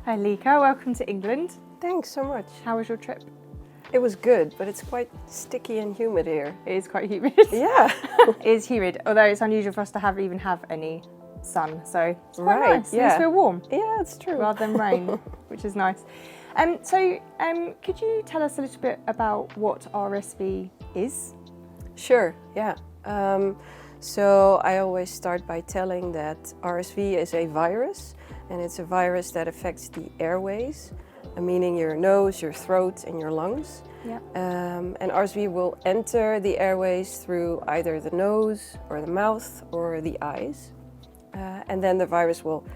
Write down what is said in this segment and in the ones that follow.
Hi Lika, welcome to England. Thanks so much. How was your trip? It was good, but it's quite sticky and humid here. It is quite humid. Yeah. It is humid, although it's unusual for us to even have any sun, so it's quite Right, nice. yeah. It's feel warm Yeah, it's true. rather than rain, which is nice. Could you tell us a little bit about what RSV is? Sure, yeah. So I always start by telling that RSV is a virus, and it's a virus that affects the airways, meaning your nose, your throat, and your lungs. Yeah. And RSV will enter the airways through either the nose or the mouth or the eyes. And then the virus will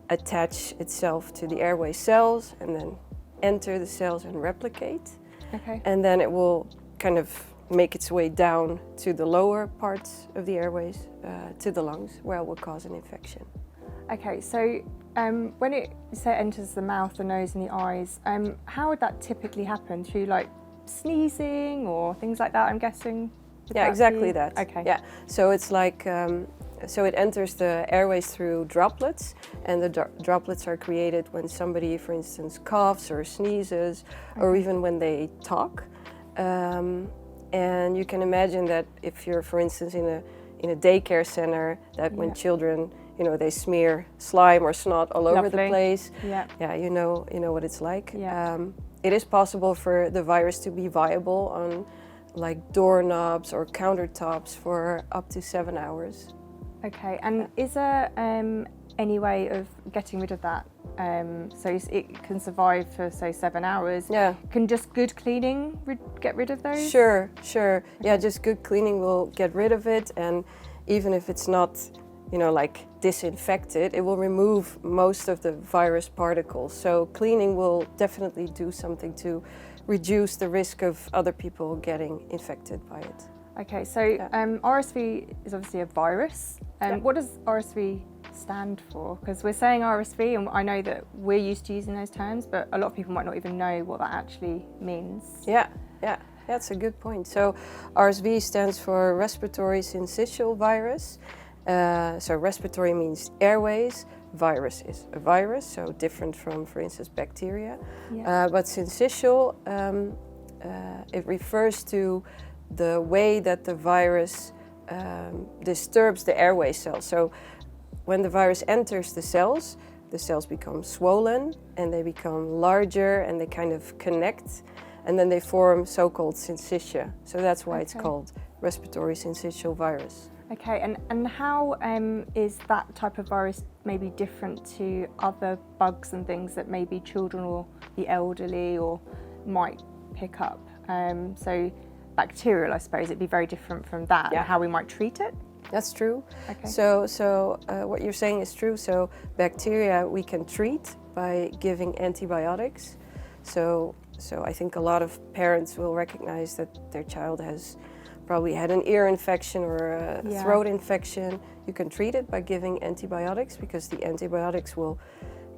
attach itself to the airway cells and then enter the cells and replicate. Okay. And then it will kind of make its way down to the lower parts of the airways, to the lungs, where it will cause an infection. Okay, so when it enters the mouth, the nose and the eyes, how would that typically happen? Through like sneezing or things like that, I'm guessing? Yeah, exactly that. Okay. Yeah, so it's like, so it enters the airways through droplets, and the droplets are created when somebody, for instance, coughs or sneezes, or even when they talk. And you can imagine that if you're, for instance, in a daycare center, that when children, they smear slime or snot all over the place. Yeah. Yeah, you know what it's like. Yeah. It is possible for the virus to be viable on like doorknobs or countertops for up to 7 hours. Okay, and is there any way of getting rid of that? So it can survive for, say, 7 hours. Yeah. Can just good cleaning get rid of those? Sure. Yeah, just good cleaning will get rid of it, and even if it's not, like disinfected, it will remove most of the virus particles. So cleaning will definitely do something to reduce the risk of other people getting infected by it. Okay, so RSV is obviously a virus. What does RSV stand for? Because we're saying RSV, and I know that we're used to using those terms, but a lot of people might not even know what that actually means. Yeah, that's a good point. So RSV stands for respiratory syncytial virus. So respiratory means airways. Virus is a virus, so different from, for instance, bacteria. Yeah. But syncytial, it refers to the way that the virus disturbs the airway cells. So when the virus enters the cells become swollen and they become larger and they kind of connect, and then they form so-called syncytia. So that's why it's called respiratory syncytial virus. Okay, and how is that type of virus maybe different to other bugs and things that maybe children or the elderly or might pick up? So bacterial, I suppose, it'd be very different from that, and how we might treat it? That's true. Okay. So what you're saying is true. So bacteria we can treat by giving antibiotics. So I think a lot of parents will recognize that their child has probably had an ear infection or a throat infection. You can treat it by giving antibiotics because the antibiotics will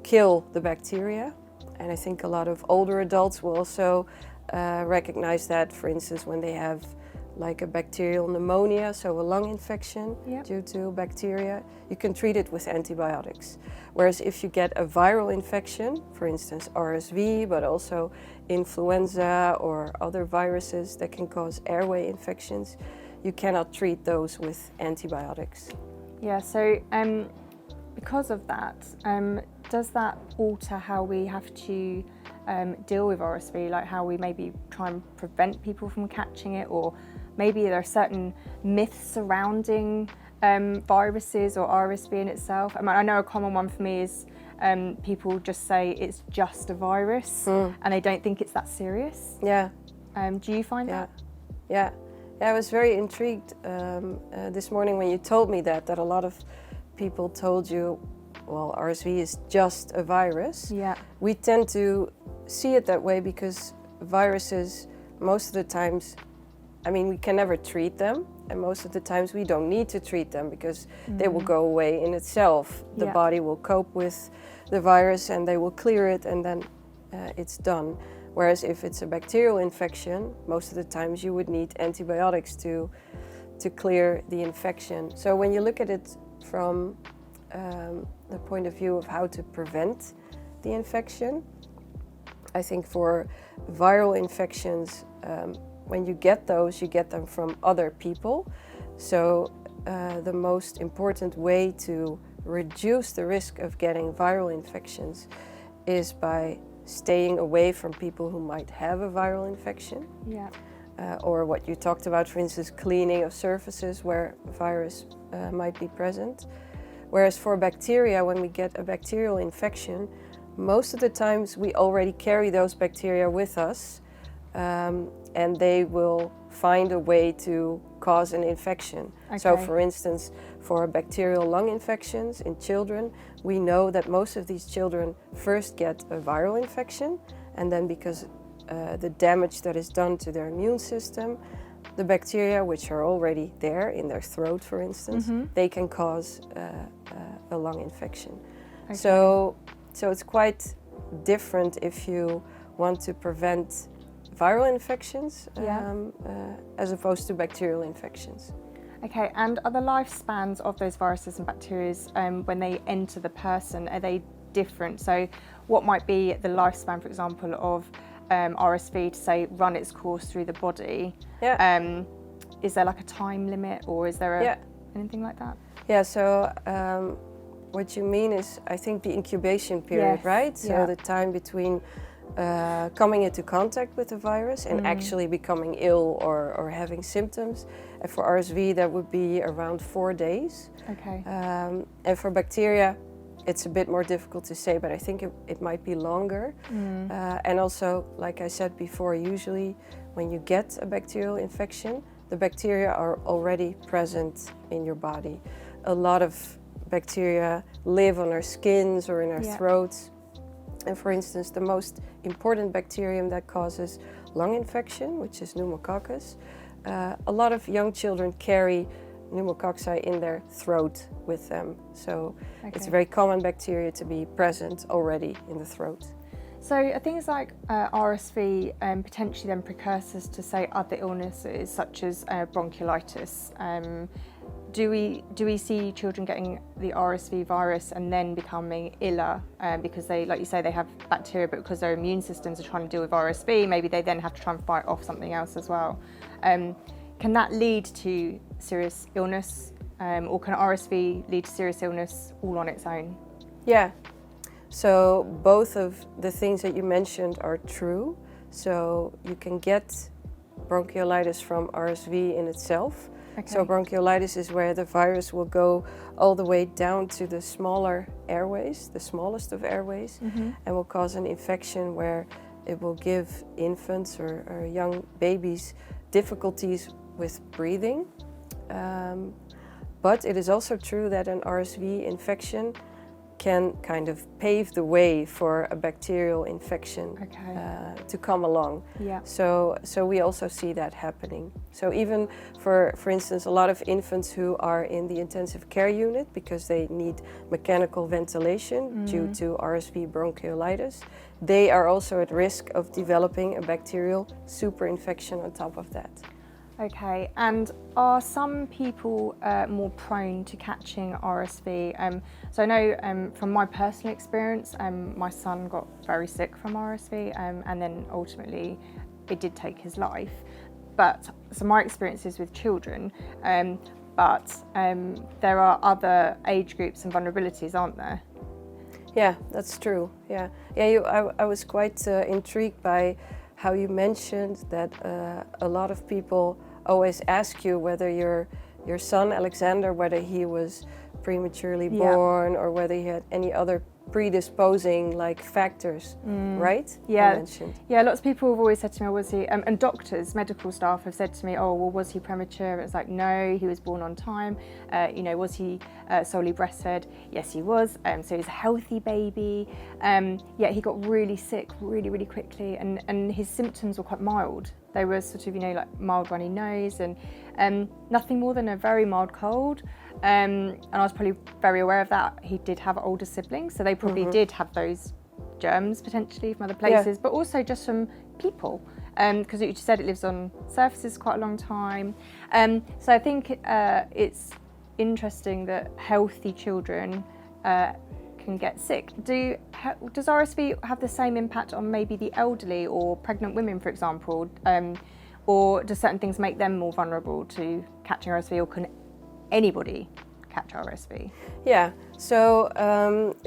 kill the bacteria. And I think a lot of older adults will also recognize that, for instance, when they have like a bacterial pneumonia, so a lung infection due to bacteria, you can treat it with antibiotics. Whereas if you get a viral infection, for instance RSV, but also influenza or other viruses that can cause airway infections, you cannot treat those with antibiotics. Yeah, so because of that, does that alter how we have to deal with RSV, like how we maybe try and prevent people from catching it, or maybe there are certain myths surrounding viruses or RSV in itself? I mean, I know a common one for me is people just say it's just a virus and they don't think it's that serious. Yeah. Do you find that? Yeah, I was very intrigued this morning when you told me that a lot of people told you, well, RSV is just a virus. Yeah. We tend to see it that way because viruses, most of the times, I mean, we can never treat them, and most of the times we don't need to treat them because they will go away in itself. The body will cope with the virus and they will clear it, and then it's done. Whereas if it's a bacterial infection, most of the times you would need antibiotics to clear the infection. So when you look at it from the point of view of how to prevent the infection. I think for viral infections, when you get those, you get them from other people. So the most important way to reduce the risk of getting viral infections is by staying away from people who might have a viral infection. Yeah. Or what you talked about, for instance, cleaning of surfaces where virus might be present. Whereas for bacteria, when we get a bacterial infection, most of the times we already carry those bacteria with us, and they will find a way to cause an infection. Okay. So for instance, for bacterial lung infections in children, we know that most of these children first get a viral infection, and then because the damage that is done to their immune system, the bacteria which are already there in their throat, for instance, they can cause a lung infection. Okay. So it's quite different if you want to prevent viral infections as opposed to bacterial infections. Okay, and are the lifespans of those viruses and bacteria, when they enter the person, are they different? So what might be the lifespan, for example, of RSV to say run its course through the body? Yeah. Is there like a time limit, or is there anything like that? Yeah, so what you mean is, I think, the incubation period, Yes. right? So Yeah. the time between coming into contact with the virus and actually becoming ill or having symptoms. And for RSV, that would be around 4 days. Okay. And for bacteria, it's a bit more difficult to say, but I think it might be longer. And also, like I said before, usually when you get a bacterial infection, the bacteria are already present in your body. A lot of bacteria live on our skins or in our throats. And for instance, the most important bacterium that causes lung infection, which is pneumococcus, a lot of young children carry pneumococci in their throat with them. So it's a very common bacteria to be present already in the throat. So are things like RSV potentially then precursors to, say, other illnesses such as bronchiolitis? Do we see children getting the RSV virus and then becoming iller because they, like you say, they have bacteria, but because their immune systems are trying to deal with RSV, maybe they then have to try and fight off something else as well. Can that lead to serious illness, or can RSV lead to serious illness all on its own? Yeah. So both of the things that you mentioned are true. So you can get bronchiolitis from RSV in itself. Okay. So bronchiolitis is where the virus will go all the way down to the smaller airways, the smallest of airways, and will cause an infection where it will give infants or young babies difficulties with breathing. But it is also true that an RSV infection can kind of pave the way for a bacterial infection to come along. Yeah. So we also see that happening. So even for instance, a lot of infants who are in the intensive care unit because they need mechanical ventilation due to RSV bronchiolitis, they are also at risk of developing a bacterial superinfection on top of that. Okay, and are some people more prone to catching RSV? So I know from my personal experience, my son got very sick from RSV, and then ultimately it did take his life. But so my experience is with children, but there are other age groups and vulnerabilities, aren't there? Yeah, that's true. Yeah. I was quite intrigued by how you mentioned that a lot of people always ask you whether your son Alexander, whether he was prematurely born or whether he had any other predisposing like factors, right? Yeah, you mentioned. Yeah. Lots of people have always said to me, "Was he?" And doctors, medical staff have said to me, "Oh, well, was he premature?" It's like, no, he was born on time. Was he solely breastfed? Yes, he was. So he's a healthy baby. Yet he got really sick really, really quickly, and his symptoms were quite mild. They were sort of, like mild runny nose and nothing more than a very mild cold. And I was probably very aware of that. He did have older siblings, so they probably did have those germs potentially from other places, but also just from people. Because you said it lives on surfaces quite a long time. So I think it's interesting that healthy children can can get sick. Does RSV have the same impact on maybe the elderly or pregnant women, for example? Or do certain things make them more vulnerable to catching RSV, or can anybody catch RSV? Yeah, so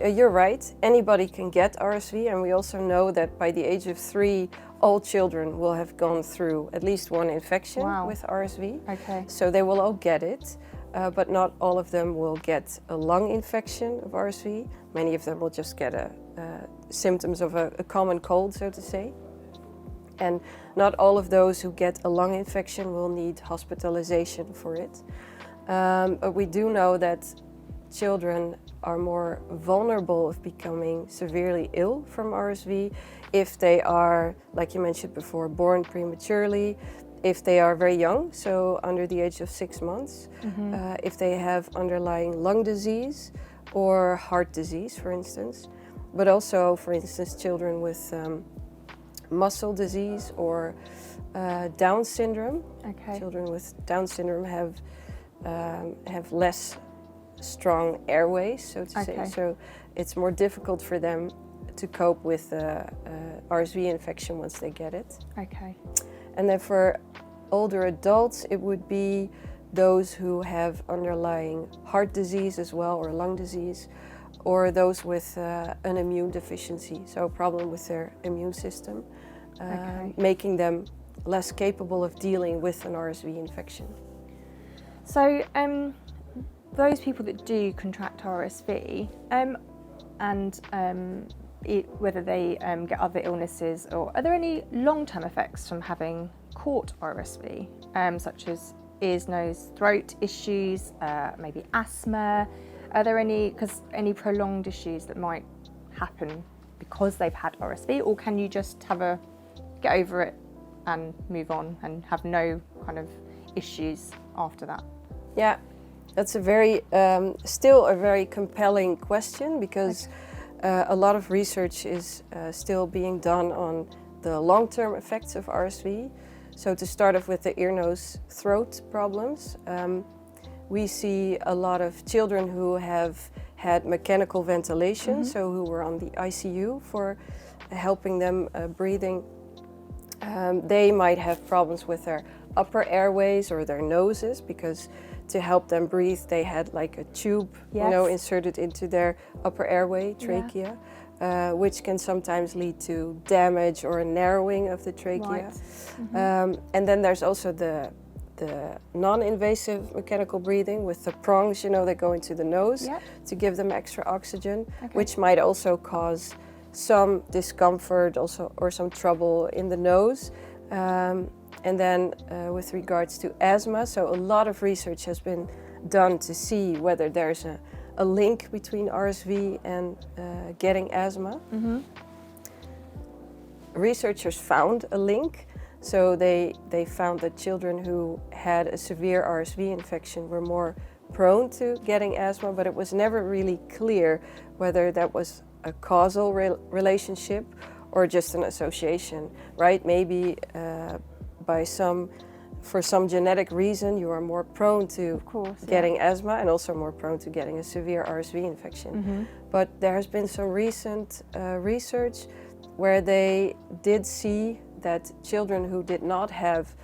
you're right. Anybody can get RSV, and we also know that by the age of 3, all children will have gone through at least one infection with RSV. Okay. So they will all get it, but not all of them will get a lung infection of RSV. Many of them will just get symptoms of a common cold, so to say. And not all of those who get a lung infection will need hospitalization for it. But we do know that children are more vulnerable of becoming severely ill from RSV if they are, like you mentioned before, born prematurely, if they are very young, so under the age of 6 months, if they have underlying lung disease or heart disease, for instance, but also, for instance, children with muscle disease or Down syndrome. Okay. Children with Down syndrome have less strong airways, so to say. So it's more difficult for them to cope with RSV infection once they get it. Okay. And then for older adults, it would be those who have underlying heart disease as well, or lung disease, or those with an immune deficiency, so a problem with their immune system, making them less capable of dealing with an RSV infection. So those people that do contract RSV, whether they get other illnesses, or are there any long-term effects from having caught RSV, such as ears, nose, throat issues, maybe asthma? Are there any prolonged issues that might happen because they've had RSV, or can you just get over it and move on and have no kind of issues after that? Yeah, that's still a very compelling question, because a lot of research is still being done on the long-term effects of RSV. So to start off with the ear, nose, throat problems, we see a lot of children who have had mechanical ventilation, so who were on the ICU for helping them breathing. They might have problems with their upper airways or their noses, because to help them breathe they had like a tube, inserted into their upper airway, trachea, which can sometimes lead to damage or a narrowing of the trachea. Right. And then there's also the non-invasive mechanical breathing with the prongs, that go into the nose to give them extra oxygen, which might also cause some discomfort or some trouble in the nose. And then with regards to asthma, so a lot of research has been done to see whether there's a link between RSV and getting asthma. Researchers found a link. So they found that children who had a severe RSV infection were more prone to getting asthma, but it was never really clear whether that was a causal relationship or just an association, right? Maybe for some genetic reason you are more prone to getting asthma, and also more prone to getting a severe RSV infection. But there has been some recent research where they did see that children who did not have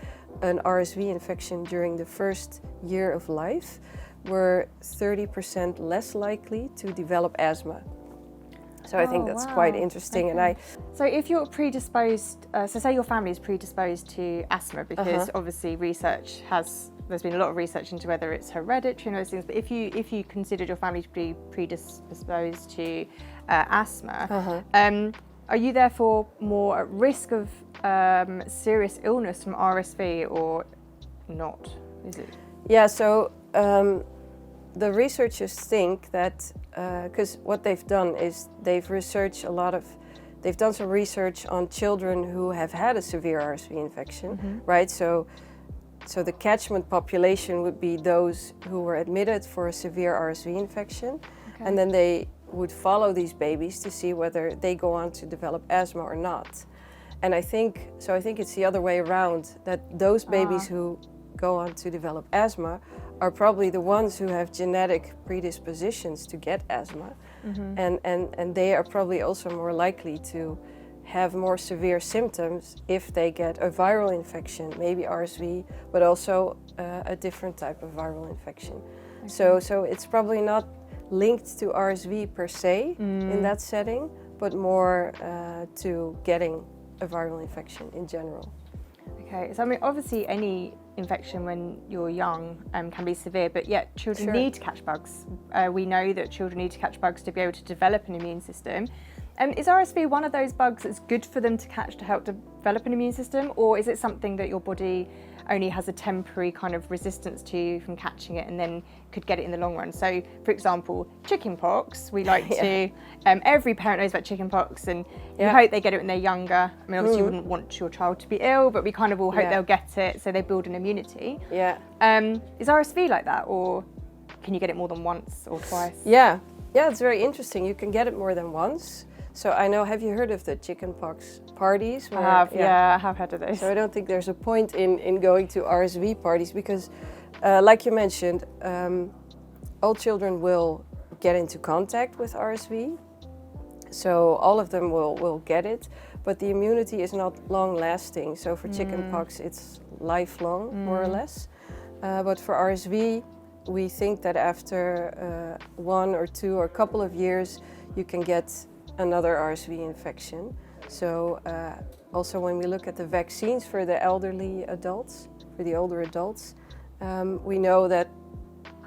an RSV infection during the first year of life were 30% less likely to develop asthma. So I think that's quite interesting. Okay. So if you're predisposed, so say your family is predisposed to asthma, because obviously there's been a lot of research into whether it's hereditary and those things, but if you considered your family to be predisposed to asthma, are you therefore more at risk of serious illness from RSV or not? Is it? Yeah, so the researchers think that, because what they've done is they've done some research on children who have had a severe RSV infection, right? So the catchment population would be those who were admitted for a severe RSV infection, and then they would follow these babies to see whether they go on to develop asthma or not. And I think it's the other way around, that those babies who go on to develop asthma are probably the ones who have genetic predispositions to get asthma. And they are probably also more likely to have more severe symptoms if they get a viral infection, maybe RSV, but also a different type of viral infection. So it's probably not linked to RSV per se in that setting, but more to getting a viral infection in general. Okay, so I mean, obviously any infection when you're young can be severe, but yet children need to catch bugs. We know that children need to catch bugs to be able to develop an immune system. Is RSV one of those bugs that's good for them to catch to help develop an immune system, or is it something that your body only has a temporary kind of resistance to from catching it and then could get it in the long run? So, for example, chickenpox, we like to, every parent knows about chickenpox, and you hope they get it when they're younger. I mean, obviously you wouldn't want your child to be ill, but we kind of all hope they'll get it, so they build an immunity. Is RSV like that, or can you get it more than once or twice? Yeah, it's very interesting. You can get it more than once. So I know, have you heard of the chickenpox parties? I have, I have heard of those. So I don't think there's a point in going to RSV parties because, like you mentioned, all children will get into contact with RSV. So all of them will get it, but the immunity is not long lasting. So for chickenpox, it's lifelong, more or less. But for RSV, we think that after 1 or 2 or a couple of years, you can get another RSV infection. So also when we look at the vaccines for the elderly adults, for the older adults, we know that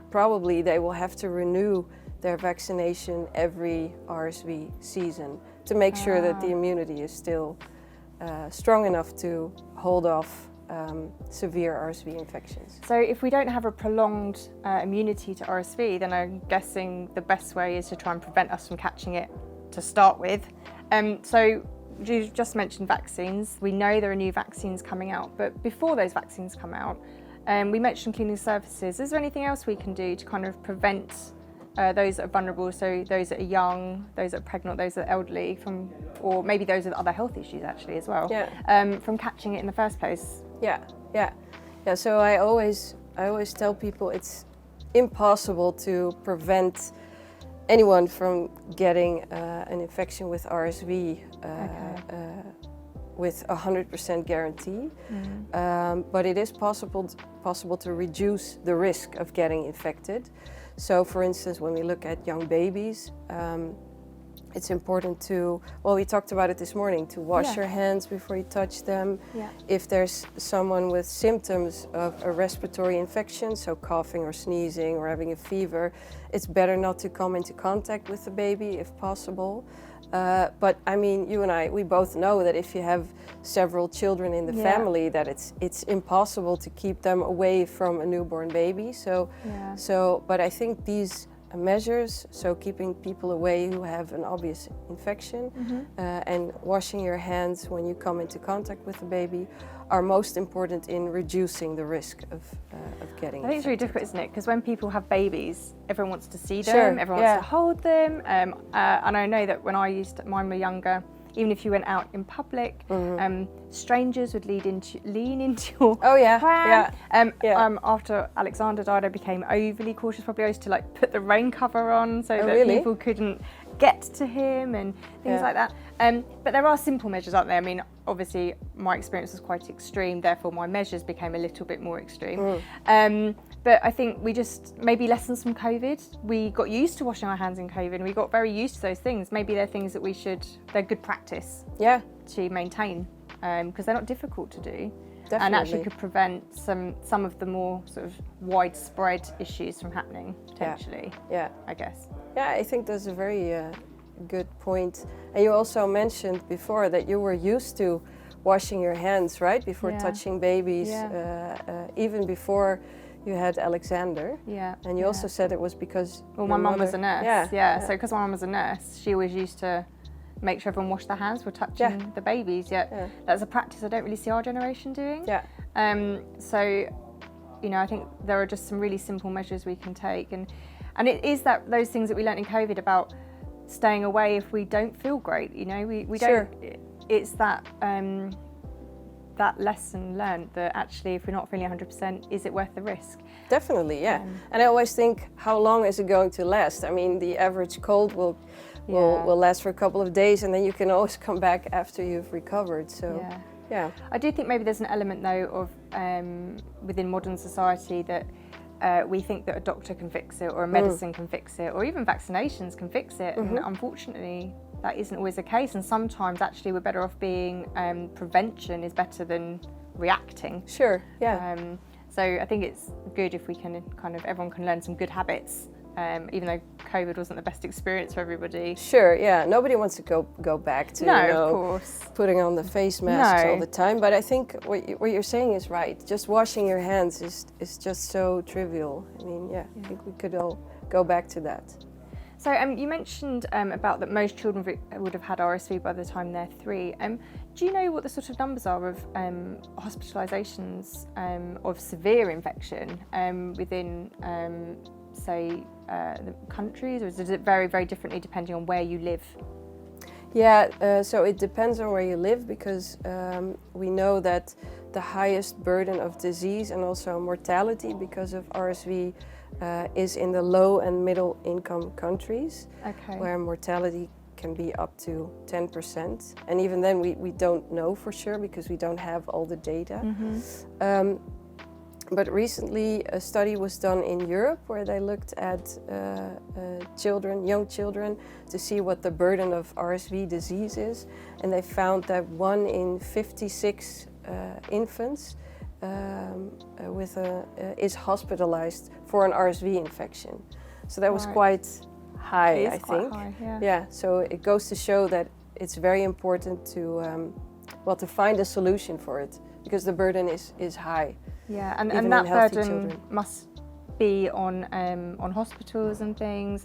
probably they will have to renew their vaccination every RSV season to make sure that the immunity is still strong enough to hold off severe RSV infections. So if we don't have a prolonged immunity to RSV, then I'm guessing the best way is to try and prevent us from catching it to start with. So you just mentioned vaccines. We know there are new vaccines coming out, but before those vaccines come out, we mentioned cleaning surfaces. Is there anything else we can do to kind of prevent those that are vulnerable, so those that are young, those that are pregnant, those that are elderly, from, or maybe those with other health issues actually as well, from catching it in the first place? Yeah. So I always tell people it's impossible to prevent anyone from getting an infection with RSV with 100% guarantee, but it is possible to reduce the risk of getting infected. So for instance, when we look at young babies, it's important to, well, we talked about it this morning, to wash your hands before you touch them. If there's someone with symptoms of a respiratory infection, so coughing or sneezing or having a fever, it's better not to come into contact with the baby if possible. But I mean, you and I, we both know that if you have several children in the family, that it's impossible to keep them away from a newborn baby. But I think these measures, so keeping people away who have an obvious infection and washing your hands when you come into contact with the baby, are most important in reducing the risk of getting I think it's really difficult, isn't it? Because when people have babies, everyone wants to see them, Sure, everyone wants to hold them. And I know that when mine were younger, even if you went out in public, strangers would lean into your pram. After Alexander died, I became overly cautious. Probably I used to like put the rain cover on so that people couldn't get to him and things like that. But there are simple measures, aren't there? I mean, obviously my experience was quite extreme, therefore my measures became a little bit more extreme. But I think we just, maybe lessons from COVID, we got used to washing our hands in COVID and we got very used to those things. Maybe they're things that they're good practice to maintain, because they're not difficult to do. Definitely. And actually could prevent some of the more sort of widespread issues from happening, potentially, I guess. Yeah, I think that's a very good point. And you also mentioned before that you were used to washing your hands, right? Before touching babies, even before you had Alexander. And you also said it was because... Well, my mum was a nurse, so because my mum was a nurse, she always used to make sure everyone washed their hands before touching the babies, that's a practice I don't really see our generation doing. So, you know, I think there are just some really simple measures we can take, and it is those things that we learnt in COVID about staying away if we don't feel great, you know, we don't, it's that that lesson learned that actually if we're not feeling 100%, is it worth the risk? Definitely, yeah. And I always think, how long is it going to last? I mean, the average cold will last for a couple of days, and then you can always come back after you've recovered. So, yeah. I do think maybe there's an element though of within modern society that we think that a doctor can fix it, or a medicine can fix it, or even vaccinations can fix it, and unfortunately that isn't always the case. And sometimes actually we're better off being prevention is better than reacting. Sure, yeah. So I think it's good if we can everyone can learn some good habits, even though COVID wasn't the best experience for everybody. Sure, yeah. Nobody wants to go back to of course. Putting on the face masks all the time. But I think what you're saying is right. Just washing your hands is just so trivial. I mean, I think we could all go back to that. So you mentioned about that most children would have had RSV by the time they're 3. Do you know what the sort of numbers are of hospitalisations of severe infection within, say, the countries, or does it vary very differently depending on where you live? Yeah, so it depends on where you live, because we know that the highest burden of disease and also mortality because of RSV is in the low and middle income countries, where mortality can be up to 10%. And even then we don't know for sure because we don't have all the data. But recently a study was done in Europe where they looked at young children, to see what the burden of RSV disease is. And they found that 1 in 56 infants is hospitalized for an RSV infection. So that was quite high, I think. Yeah, so it goes to show that it's very important to find a solution for it, because the burden is high. Yeah, and that burden must be on hospitals and things.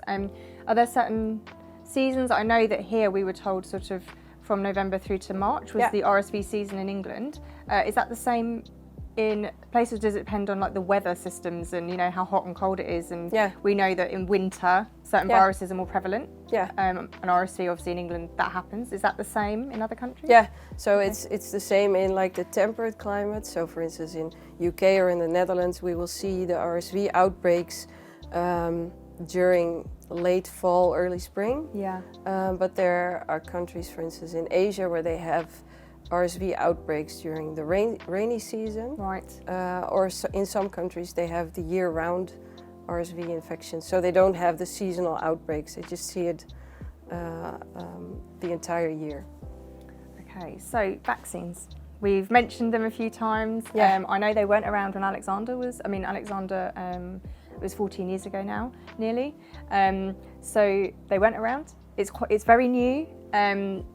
Are there certain seasons? I know that here we were told sort of from November through to March was the RSV season in England. Is that the same in places? Does it depend on like the weather systems and how hot and cold it is? And we know that in winter certain viruses are more prevalent. And RSV obviously in England that happens. Is that the same in other countries? Yeah, so it's the same in like the temperate climate. So for instance in UK or in the Netherlands we will see the RSV outbreaks during late fall, early spring. But there are countries, for instance in Asia, where they have RSV outbreaks during the rainy season. Or in some countries they have the year-round RSV infection, so they don't have the seasonal outbreaks, they just see it the entire year. Okay, so vaccines. We've mentioned them a few times. I know they weren't around when Alexander was, it was 14 years ago now, nearly. So they weren't around. It's very new.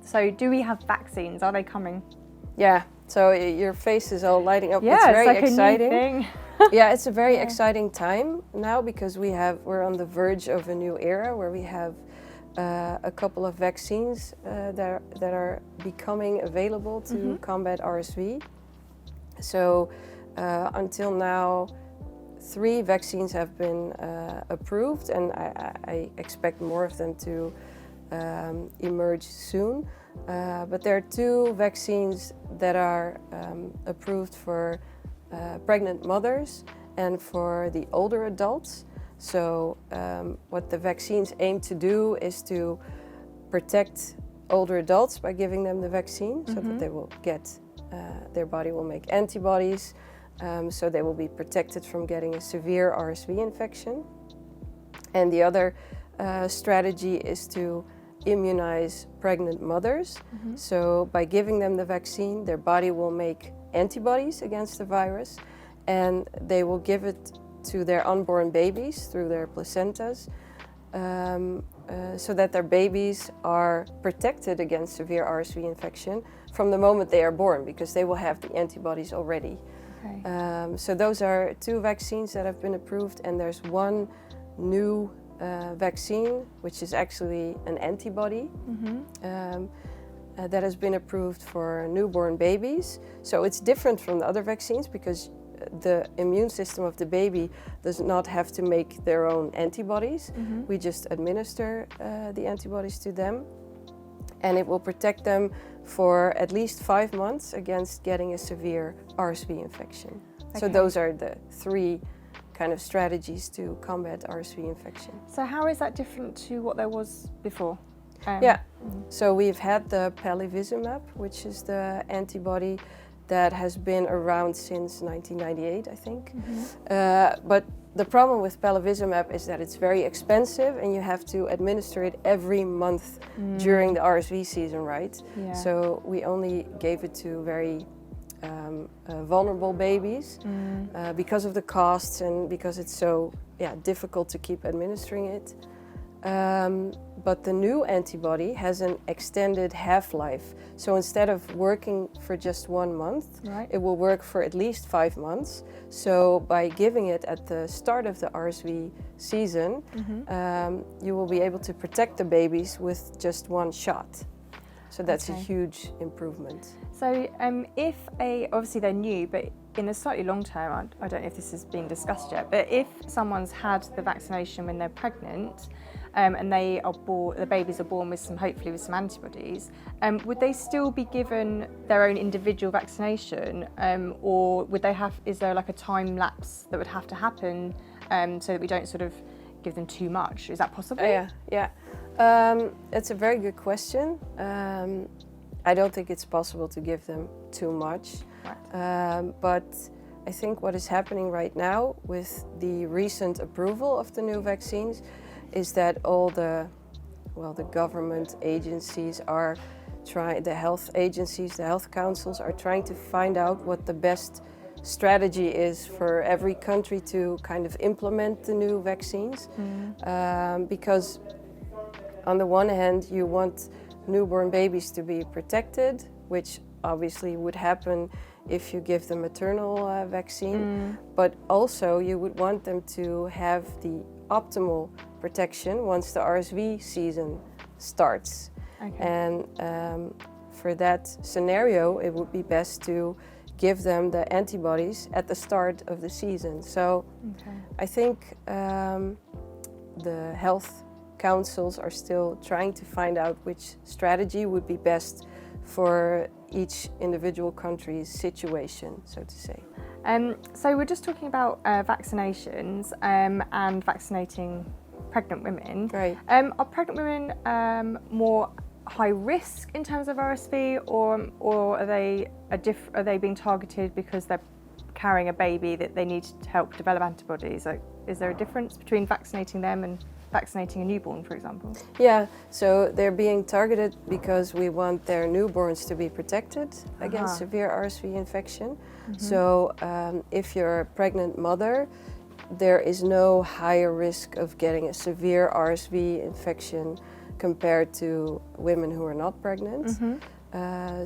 So do we have vaccines? Are they coming? Yeah, so your face is all lighting up. It's very exciting. A new thing. Yeah, it's a very exciting time now, because we're on the verge of a new era where we have a couple of vaccines that are becoming available to combat RSV. So until now 3 vaccines have been approved, and I expect more of them to emerge soon. But there are 2 vaccines that are approved for pregnant mothers and for the older adults. So what the vaccines aim to do is to protect older adults by giving them the vaccine, so that they will get, their body will make antibodies, so they will be protected from getting a severe RSV infection. And the other strategy is to immunize pregnant mothers. So by giving them the vaccine, their body will make antibodies against the virus, and they will give it to their unborn babies through their placentas, so that their babies are protected against severe RSV infection from the moment they are born, because they will have the antibodies already. So those are 2 vaccines that have been approved, and there's 1 new vaccine, which is actually an antibody that has been approved for newborn babies. So it's different from the other vaccines, because the immune system of the baby does not have to make their own antibodies. We just administer the antibodies to them. and it will protect them for at least 5 months against getting a severe RSV infection. So those are the 3 kind of strategies to combat RSV infection. So how is that different to what there was before? So we've had the palivizumab, which is the antibody that has been around since 1998, I think. But the problem with palivizumab is that it's very expensive and you have to administer it every month during the RSV season, right? Yeah. So we only gave it to very vulnerable babies because of the costs and because it's so difficult to keep administering it. But the new antibody has an extended half-life. So instead of working for just 1 month, it will work for at least 5 months. So by giving it at the start of the RSV season, you will be able to protect the babies with just 1 shot. So that's a huge improvement. So if obviously they're new, but in the slightly long term, I don't know if this is being discussed yet, but if someone's had the vaccination when they're pregnant, and the babies are born with hopefully with some antibodies, would they still be given their own individual vaccination, or is there like a time lapse that would have to happen so that we don't sort of give them too much? Is that possible? It's a very good question. I don't think it's possible to give them too much, but I think what is happening right now with the recent approval of the new vaccines is that all the government agencies are the health agencies, the health councils are trying to find out what the best strategy is for every country to kind of implement the new vaccines. Because on the one hand, you want newborn babies to be protected, which obviously would happen if you give the maternal vaccine, but also you would want them to have the optimal protection once the RSV season starts. And for that scenario, it would be best to give them the antibodies at the start of the season. So I think the health councils are still trying to find out which strategy would be best for each individual country's situation, so to say. So we're just talking about vaccinations and vaccinating pregnant women. Right. Are pregnant women more high risk in terms of RSV, or are they being targeted because they're carrying a baby that they need to help develop antibodies? Like, is there a difference between vaccinating them and vaccinating a newborn, for example? Yeah, so they're being targeted because we want their newborns to be protected against severe RSV infection. So if you're a pregnant mother, there is no higher risk of getting a severe RSV infection compared to women who are not pregnant.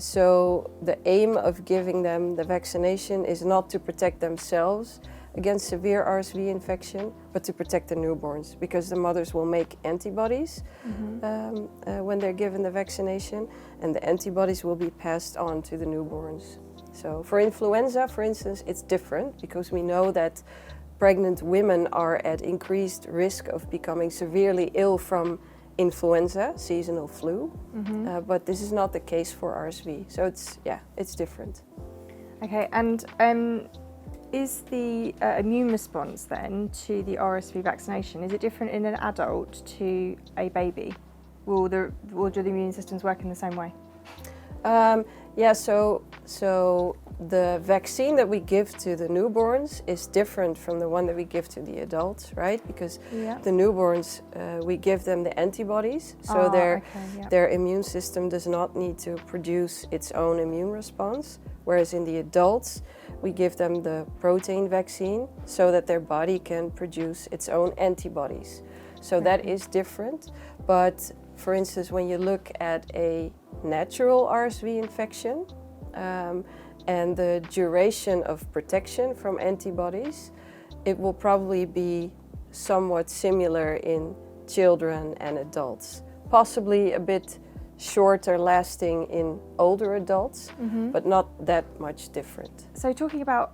So the aim of giving them the vaccination is not to protect themselves against severe RSV infection, but to protect the newborns, because the mothers will make antibodies when they're given the vaccination, and the antibodies will be passed on to the newborns. So for influenza, for instance, it's different because we know that pregnant women are at increased risk of becoming severely ill from influenza, seasonal flu, but this is not the case for RSV. So it's different. Okay, and is the immune response then to the RSV vaccination, is it different in an adult to a baby? Will do the immune systems work in the same way? So the vaccine that we give to the newborns is different from the one that we give to the adults, right? Because the newborns, we give them the antibodies, so their immune system does not need to produce its own immune response, whereas in the adults, we give them the protein vaccine so that their body can produce its own antibodies. So that is different, but for instance, when you look at a natural RSV infection and the duration of protection from antibodies, it will probably be somewhat similar in children and adults. Possibly a bit shorter lasting in older adults, but not that much different. So talking about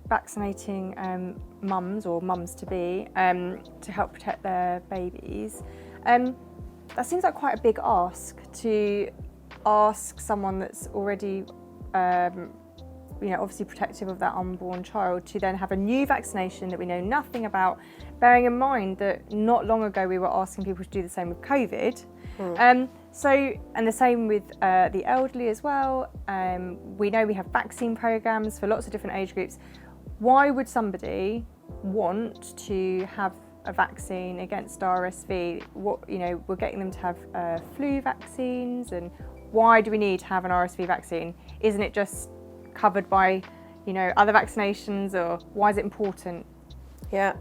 vaccinating mums or mums-to-be to help protect their babies, that seems like quite a big ask to ask someone that's already, obviously protective of that unborn child to then have a new vaccination that we know nothing about, bearing in mind that not long ago we were asking people to do the same with COVID. And the same with the elderly as well. We know we have vaccine programs for lots of different age groups. Why would somebody want to have a vaccine against RSV? We're getting them to have flu vaccines, and why do we need to have an RSV vaccine? Isn't it just covered by, other vaccinations, or why is it important? Yeah,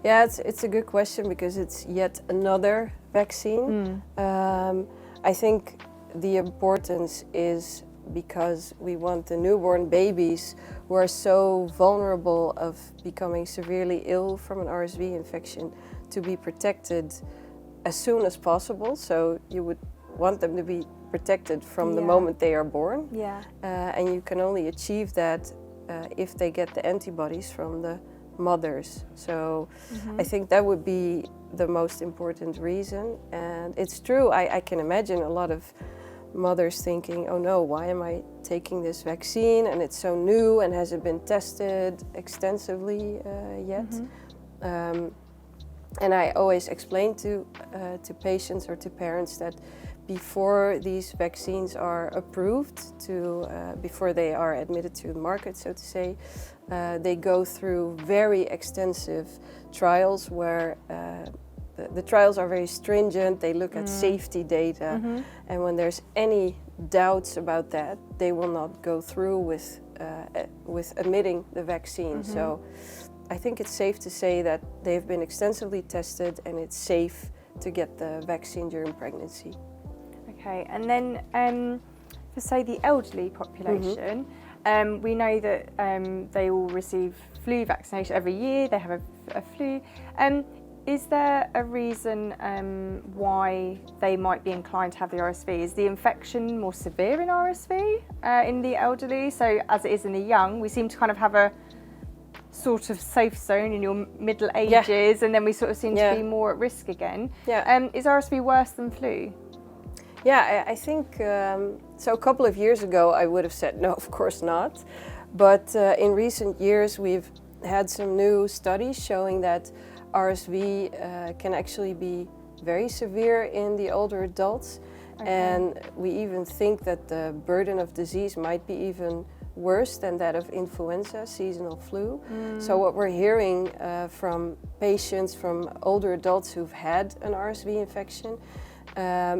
it's a good question because it's yet another vaccine. I think the importance is because we want the newborn babies who are so vulnerable of becoming severely ill from an RSV infection to be protected as soon as possible. So you would want them to be protected from the moment they are born. And you can only achieve that if they get the antibodies from the mothers. So I think that would be the most important reason. And it's true, I can imagine a lot of mothers thinking, oh no, why am I taking this vaccine, and it's so new and hasn't been tested extensively yet. And I always explain to patients or to parents that before these vaccines are approved, before they are admitted to the market, so to say, they go through very extensive trials where the trials are very stringent. They look at safety data, and when there's any doubts about that, they will not go through with admitting the vaccine. So I think it's safe to say that they've been extensively tested and it's safe to get the vaccine during pregnancy. Okay, and then for say the elderly population, we know that they all receive flu vaccination every year. They have a flu. Is there a reason why they might be inclined to have the RSV? Is the infection more severe in RSV in the elderly? So as it is in the young, we seem to kind of have a sort of safe zone in your middle ages, and then we sort of seem to be more at risk again. Is RSV worse than flu? Yeah, I think, so a couple of years ago I would have said no, of course not. But in recent years we've had some new studies showing that RSV can actually be very severe in the older adults. And we even think that the burden of disease might be even worse than that of influenza, seasonal flu. So what we're hearing from patients, from older adults who've had an RSV infection,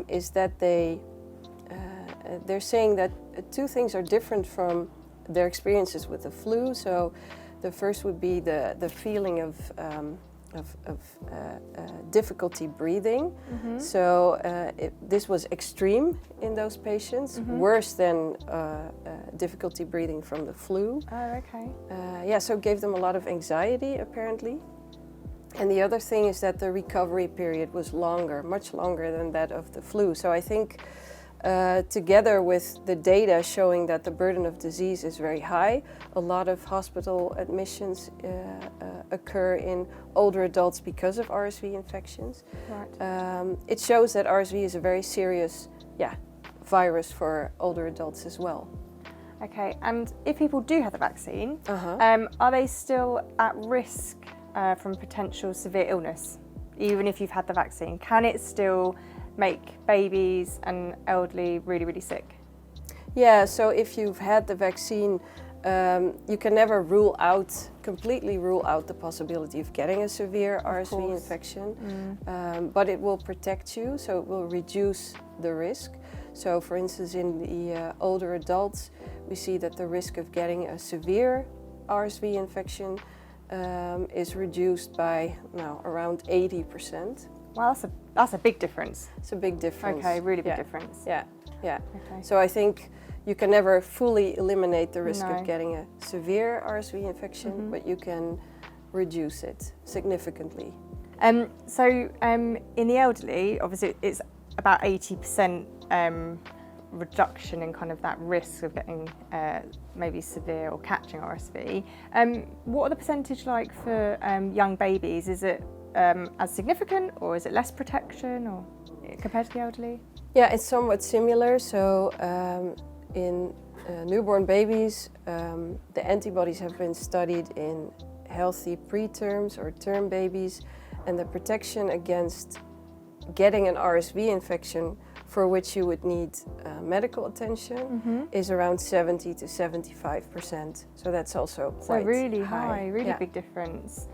is that they're saying that two things are different from their experiences with the flu. So the first would be the feeling of difficulty breathing. So this was extreme in those patients, worse than difficulty breathing from the flu. So it gave them a lot of anxiety apparently. And the other thing is that the recovery period was longer, much longer than that of the flu. So I think together with the data showing that the burden of disease is very high, a lot of hospital admissions occur in older adults because of RSV infections. It shows that RSV is a very serious virus for older adults as well. Okay, and if people do have the vaccine, are they still at risk from potential severe illness, even if you've had the vaccine? Can it still make babies and elderly really, really sick? Yeah, so if you've had the vaccine, you can never completely rule out the possibility of getting a severe RSV infection, but it will protect you, so it will reduce the risk. So for instance, in the older adults, we see that the risk of getting a severe RSV infection is reduced by around 80%. Wow, that's a big difference. It's a big difference. Okay, really big difference. Yeah. Okay. So I think you can never fully eliminate the risk of getting a severe RSV infection, but you can reduce it significantly. So in the elderly, obviously it's about 80% reduction in kind of that risk of getting maybe severe or catching RSV. What are the percentage like for young babies? Is it as significant, or is it less protection? Or compared to the elderly? Yeah, it's somewhat similar. So in newborn babies, the antibodies have been studied in healthy preterms or term babies, and the protection against getting an RSV infection for which you would need medical attention is around 70 to 75%. So that's also quite really high, really big difference.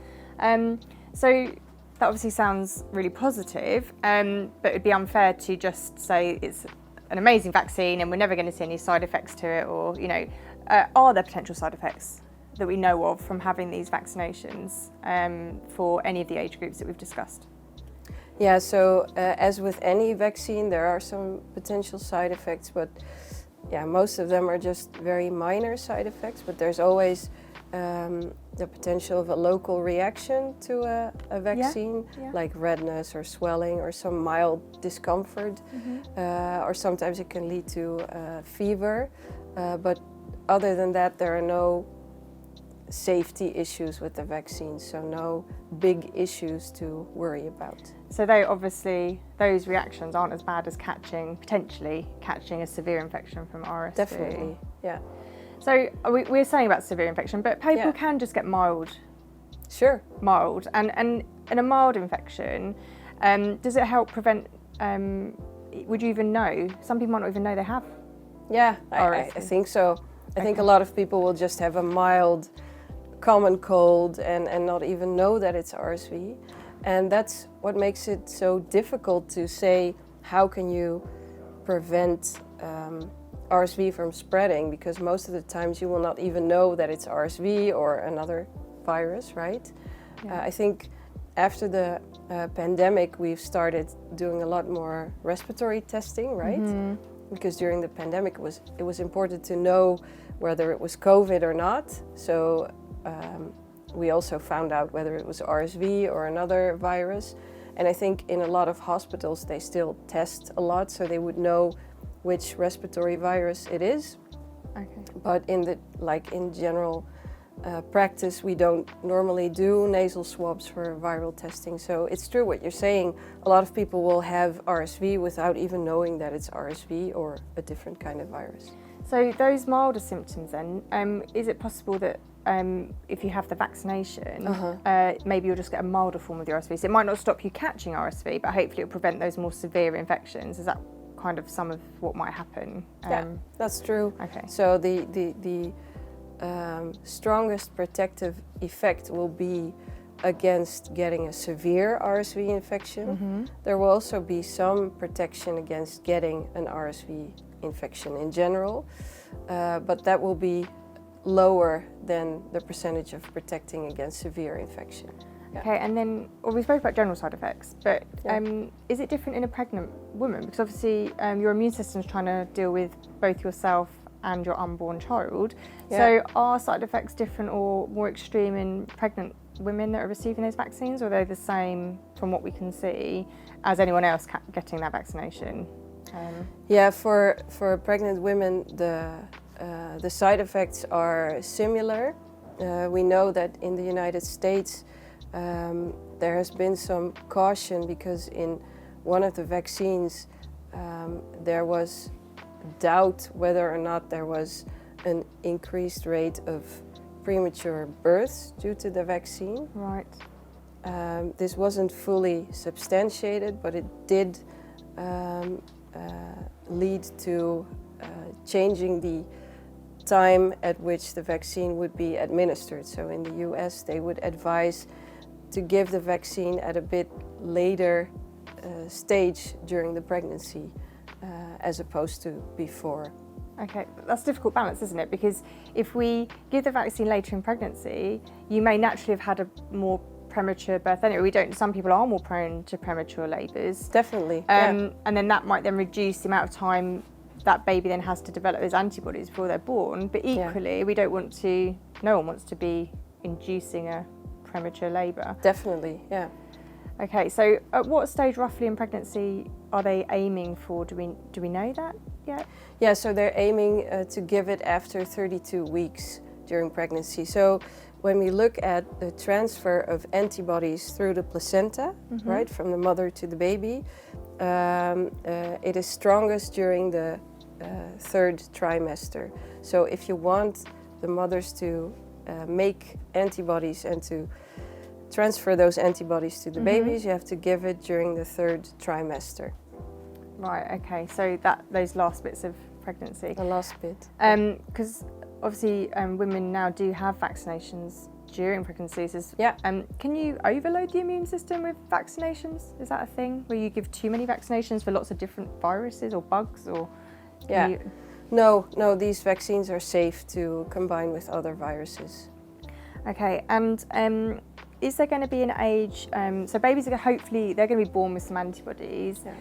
So that obviously sounds really positive, but it'd be unfair to just say it's an amazing vaccine and we're never going to see any side effects to it, or, you know, are there potential side effects that we know of from having these vaccinations for any of the age groups that we've discussed? Yeah, so as with any vaccine, there are some potential side effects, but yeah, most of them are just very minor side effects, but there's always the potential of a local reaction to a vaccine, like redness or swelling or some mild discomfort, or sometimes it can lead to fever, but other than that, there are no safety issues with the vaccine, so no big issues to worry about. So those reactions aren't as bad as potentially catching a severe infection from RSV. Definitely, yeah. So we're saying about severe infection, but people can just get mild. Sure. Mild, and in a mild infection, does it help prevent? Would you even know? Some people might not even know they have. Yeah, I think so. I think a lot of people will just have a mild common cold and not even know that it's RSV. And that's what makes it so difficult to say, how can you prevent RSV from spreading? Because most of the times you will not even know that it's RSV or another virus, right? I think after the pandemic, we've started doing a lot more respiratory testing, right? Because during the pandemic, it was important to know whether it was COVID or not. So we also found out whether it was RSV or another virus. And I think in a lot of hospitals, they still test a lot, so they would know which respiratory virus it is. Okay. But in general practice, we don't normally do nasal swabs for viral testing. So it's true what you're saying. A lot of people will have RSV without even knowing that it's RSV or a different kind of virus. So those milder symptoms then, is it possible that if you have the vaccination, maybe you'll just get a milder form of the RSV? So it might not stop you catching RSV, but hopefully it'll prevent those more severe infections. Is that kind of some of what might happen? Yeah, that's true. Okay. So the strongest protective effect will be against getting a severe RSV infection. There will also be some protection against getting an RSV infection in general, but that will be lower than the percentage of protecting against severe infection. Okay, and then we spoke about general side effects, but is it different in a pregnant woman? Because obviously your immune system is trying to deal with both yourself and your unborn child. So are side effects different or more extreme in pregnant women that are receiving those vaccines, or are they the same from what we can see as anyone else getting that vaccination? Yeah, for pregnant women, the side effects are similar. We know that in the United States there has been some caution because in one of the vaccines there was doubt whether or not there was an increased rate of premature births due to the vaccine. Right. This wasn't fully substantiated, but it did lead to changing the time at which the vaccine would be administered. So in the US, they would advise to give the vaccine at a bit later stage during the pregnancy as opposed to before. Okay, that's a difficult balance, isn't it? Because if we give the vaccine later in pregnancy, you may naturally have had a more premature birth anyway. Some people are more prone to premature labours. Definitely. And then that might then reduce the amount of time that baby then has to develop those antibodies before they're born. But equally, no one wants to be inducing a premature labour. Definitely, yeah. Okay, so at what stage roughly in pregnancy are they aiming for? Do we know that yet? Yeah, so they're aiming to give it after 32 weeks during pregnancy. So when we look at the transfer of antibodies through the placenta, right, from the mother to the baby, it is strongest during the third trimester. So if you want the mothers to make antibodies and to transfer those antibodies to the babies, you have to give it during the third trimester. Right, okay, so those last bits of pregnancy. The last bit. Because obviously women now do have vaccinations during pregnancies. Yeah. Can you overload the immune system with vaccinations? Is that a thing where you give too many vaccinations for lots of different viruses or bugs, or? Yeah. No, these vaccines are safe to combine with other viruses. Okay, and is there going to be an age? So babies are hopefully they're going to be born with some antibodies. Yeah.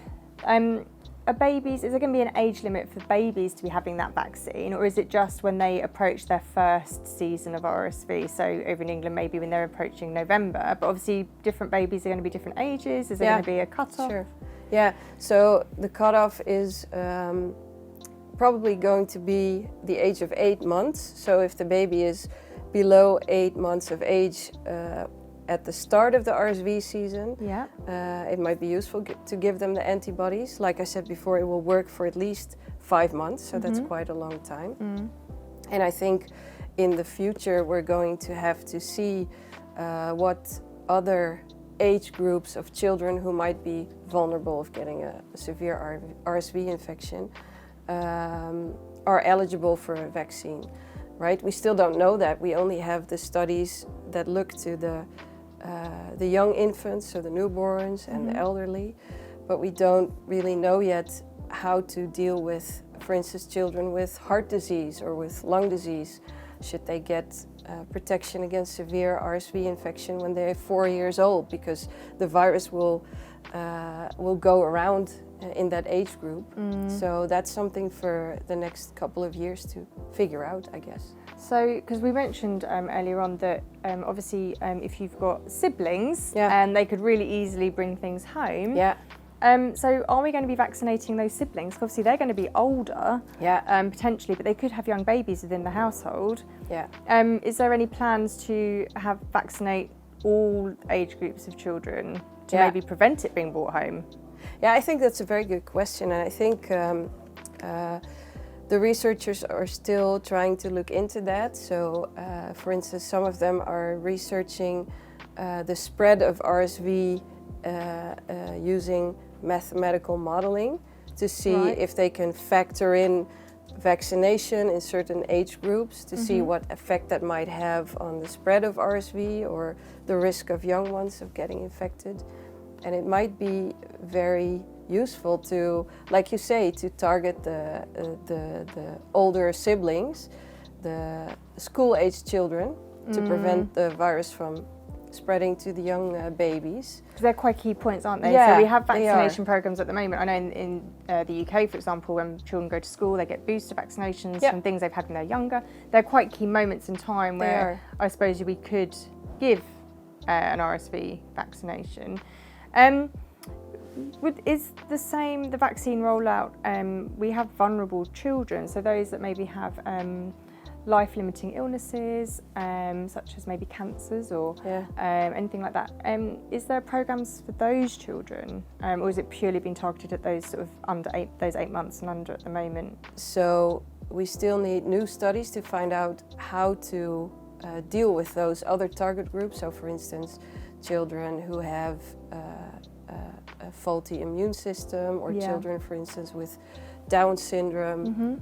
Is there going to be an age limit for babies to be having that vaccine, or is it just when they approach their first season of RSV? So over in England, maybe when they're approaching November, but obviously different babies are going to be different ages. Is there going to be a cutoff? Sure. Yeah, so the cutoff is probably going to be the age of 8 months. So if the baby is below 8 months of age at the start of the RSV season, it might be useful to give them the antibodies. Like I said before, it will work for at least 5 months, so that's quite a long time. And I think in the future we're going to have to see what other age groups of children who might be vulnerable of getting a severe RSV infection are eligible for a vaccine, right? We still don't know that. We only have the studies that look to the young infants, so the newborns and the elderly, but we don't really know yet how to deal with, for instance, children with heart disease or with lung disease. Should they get protection against severe RSV infection when they're 4 years old, because the virus will go around in that age group. So that's something for the next couple of years to figure out, I guess. So, because we mentioned earlier on that obviously if you've got siblings, and they could really easily bring things home. Yeah. So are we going to be vaccinating those siblings? Obviously they're going to be older, potentially, but they could have young babies within the household. Yeah. Is there any plans to vaccinate all age groups of children to maybe prevent it being brought home? Yeah, I think that's a very good question, and I think the researchers are still trying to look into that. So, for instance, some of them are researching the spread of RSV using mathematical modeling to see if they can factor in vaccination in certain age groups to see what effect that might have on the spread of RSV or the risk of young ones of getting infected. And it might be very useful to, like you say, to target the older siblings, the school-aged children, to prevent the virus from spreading to the young babies. Because they're quite key points, aren't they? Yeah, so we have vaccination programs at the moment. I know in the UK, for example, when children go to school, they get booster vaccinations from things they've had when they're younger. They're quite key moments in time where I suppose we could give an RSV vaccination. Is the vaccine rollout, we have vulnerable children, so those that maybe have life-limiting illnesses, such as maybe cancers or anything like that. Is there programs for those children, or is it purely being targeted at those sort of those 8 months and under at the moment? So we still need new studies to find out how to deal with those other target groups. So, for instance, children who have a faulty immune system, or children, for instance, with Down syndrome,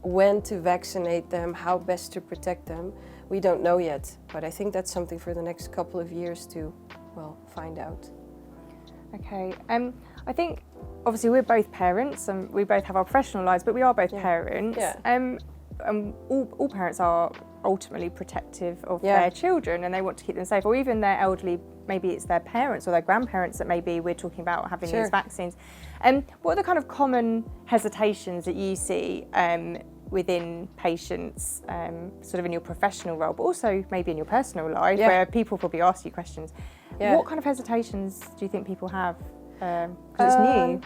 when to vaccinate them, how best to protect them. We don't know yet, but I think that's something for the next couple of years to, find out. Okay, I think obviously we're both parents and we both have our professional lives, but we are both parents. And all parents are ultimately protective of their children and they want to keep them safe, or even their elderly, maybe it's their parents or their grandparents that maybe we're talking about having these vaccines. What are the kind of common hesitations that you see within patients, sort of in your professional role, but also maybe in your personal life, where people probably ask you questions? What kind of hesitations do you think people have? Because it's new.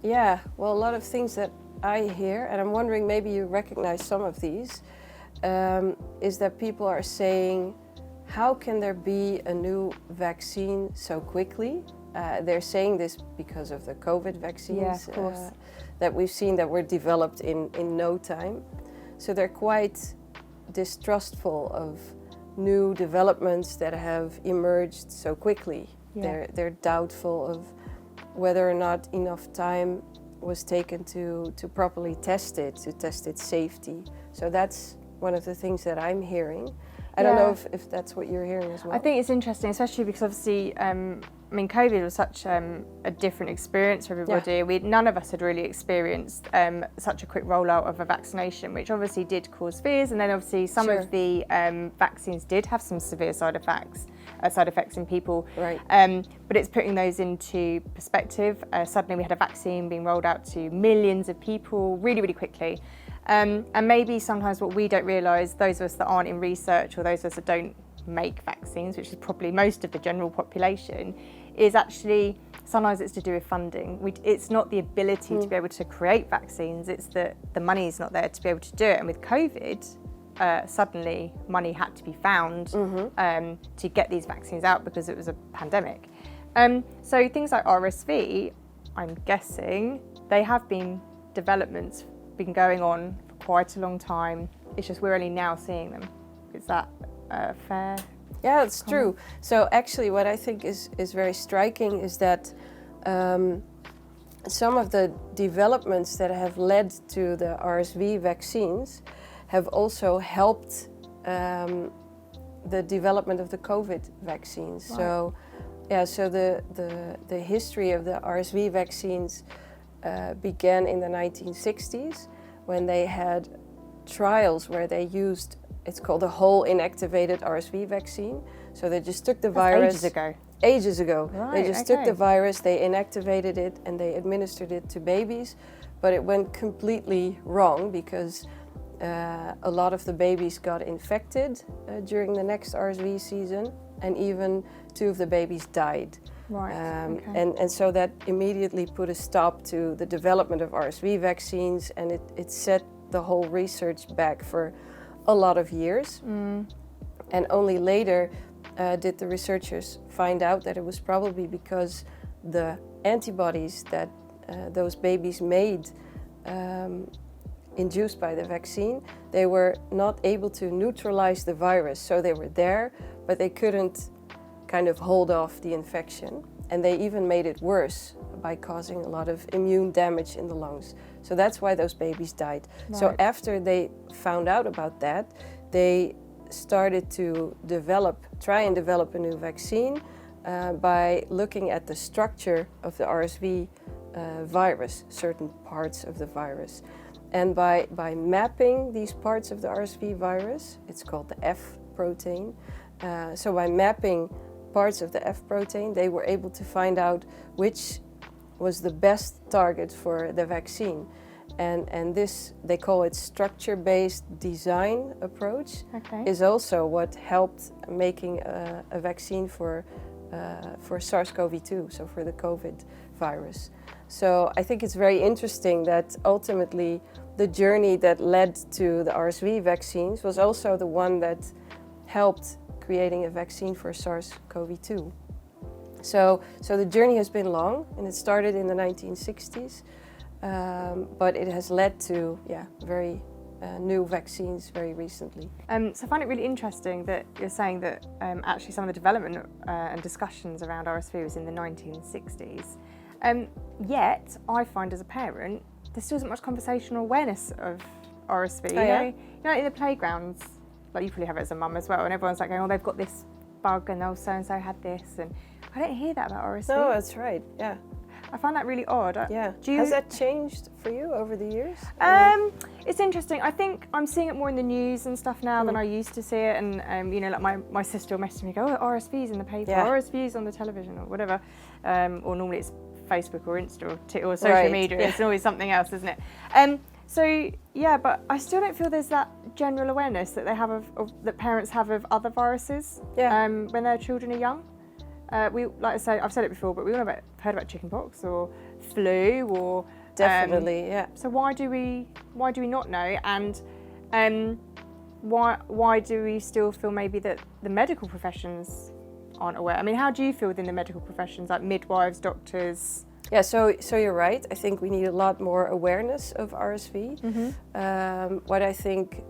Yeah, well, a lot of things that I hear, and I'm wondering maybe you recognize some of these, is that people are saying, how can there be a new vaccine so quickly? they're saying this because of the COVID vaccines Yeah, of course. that we've seen that were developed in no time. So they're quite distrustful of new developments that have emerged so quickly. Yeah. They're doubtful of whether or not enough time was taken to properly test its safety. So that's one of the things that I'm hearing. I don't know if that's what you're hearing as well. I think it's interesting, especially because obviously, COVID was such a different experience for everybody. Yeah. None of us had really experienced such a quick rollout of a vaccination, which obviously did cause fears. And then obviously some of the vaccines did have some severe side effects in people. Right. But it's putting those into perspective. Suddenly we had a vaccine being rolled out to millions of people really, really quickly. And maybe sometimes what we don't realise, those of us that aren't in research or those of us that don't make vaccines, which is probably most of the general population, is actually sometimes it's to do with funding. It's not the ability to be able to create vaccines, it's that the money is not there to be able to do it. And with COVID, suddenly money had to be found to get these vaccines out because it was a pandemic. So things like RSV, I'm guessing, they have been developments been going on for quite a long time. It's just we're only now seeing them. Is that fair? Yeah, it's true. So actually what I think is very striking is that some of the developments that have led to the RSV vaccines have also helped the development of the COVID vaccines. Right. So the history of the RSV vaccines began in the 1960s when they had trials where they used, it's called a whole inactivated RSV vaccine. So they just took the virus. Ages ago. Right, they just took the virus, they inactivated it, and they administered it to babies. But it went completely wrong because a lot of the babies got infected during the next RSV season, and even 2 of the babies died. Right. And so that immediately put a stop to the development of RSV vaccines, and it set the whole research back for a lot of years. And only later did the researchers find out that it was probably because the antibodies that those babies made induced by the vaccine, they were not able to neutralize the virus. So they were there, but they couldn't kind of hold off the infection, and they even made it worse by causing a lot of immune damage in the lungs. So that's why those babies died. Right. So after they found out about that, they started to try and develop a new vaccine by looking at the structure of the RSV virus, certain parts of the virus. And by mapping these parts of the RSV virus, it's called the F protein. So by mapping parts of the F protein, they were able to find out which was the best target for the vaccine. And this, they call it structure-based design approach, is also what helped making a vaccine for SARS-CoV-2, so for the COVID virus. So I think it's very interesting that ultimately the journey that led to the RSV vaccines was also the one that helped creating a vaccine for SARS-CoV-2. So the journey has been long, and it started in the 1960s, but it has led to very new vaccines very recently. So I find it really interesting that you're saying that actually some of the development and discussions around RSV was in the 1960s. Yet I find as a parent there still isn't much conversational awareness of RSV. You know, in the playgrounds, like you probably have it as a mum as well, and everyone's like going, oh, they've got this bug, and oh, so-and-so had this, and I don't hear that about RSV. No, that's right, yeah. I find that really odd. Has that changed for you over the years? It's interesting. I think I'm seeing it more in the news and stuff now than I used to see it, and you know, like my sister will message me, go, oh, RSV's in the paper, RSV's on the television, or whatever, or normally it's Facebook or Insta or social media. It's always something else, isn't it? So yeah, but I still don't feel there's that general awareness that they have of that parents have of other viruses when their children are young. We, like I say, I've said it before, but we all heard about chickenpox or flu or definitely, So why do we not know? And why do we still feel maybe that the medical professions aren't aware. I mean, how do you feel within the medical professions, like midwives, doctors? Yeah, so you're right. I think we need a lot more awareness of RSV. What I think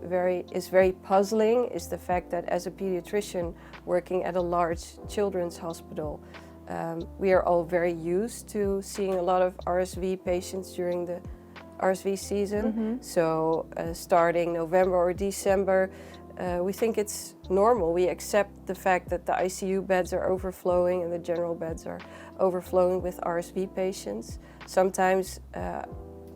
is very puzzling is the fact that as a pediatrician working at a large children's hospital, we are all very used to seeing a lot of RSV patients during the RSV season. So starting November or December, we think it's normal. We accept the fact that the ICU beds are overflowing and the general beds are overflowing with RSV patients. Sometimes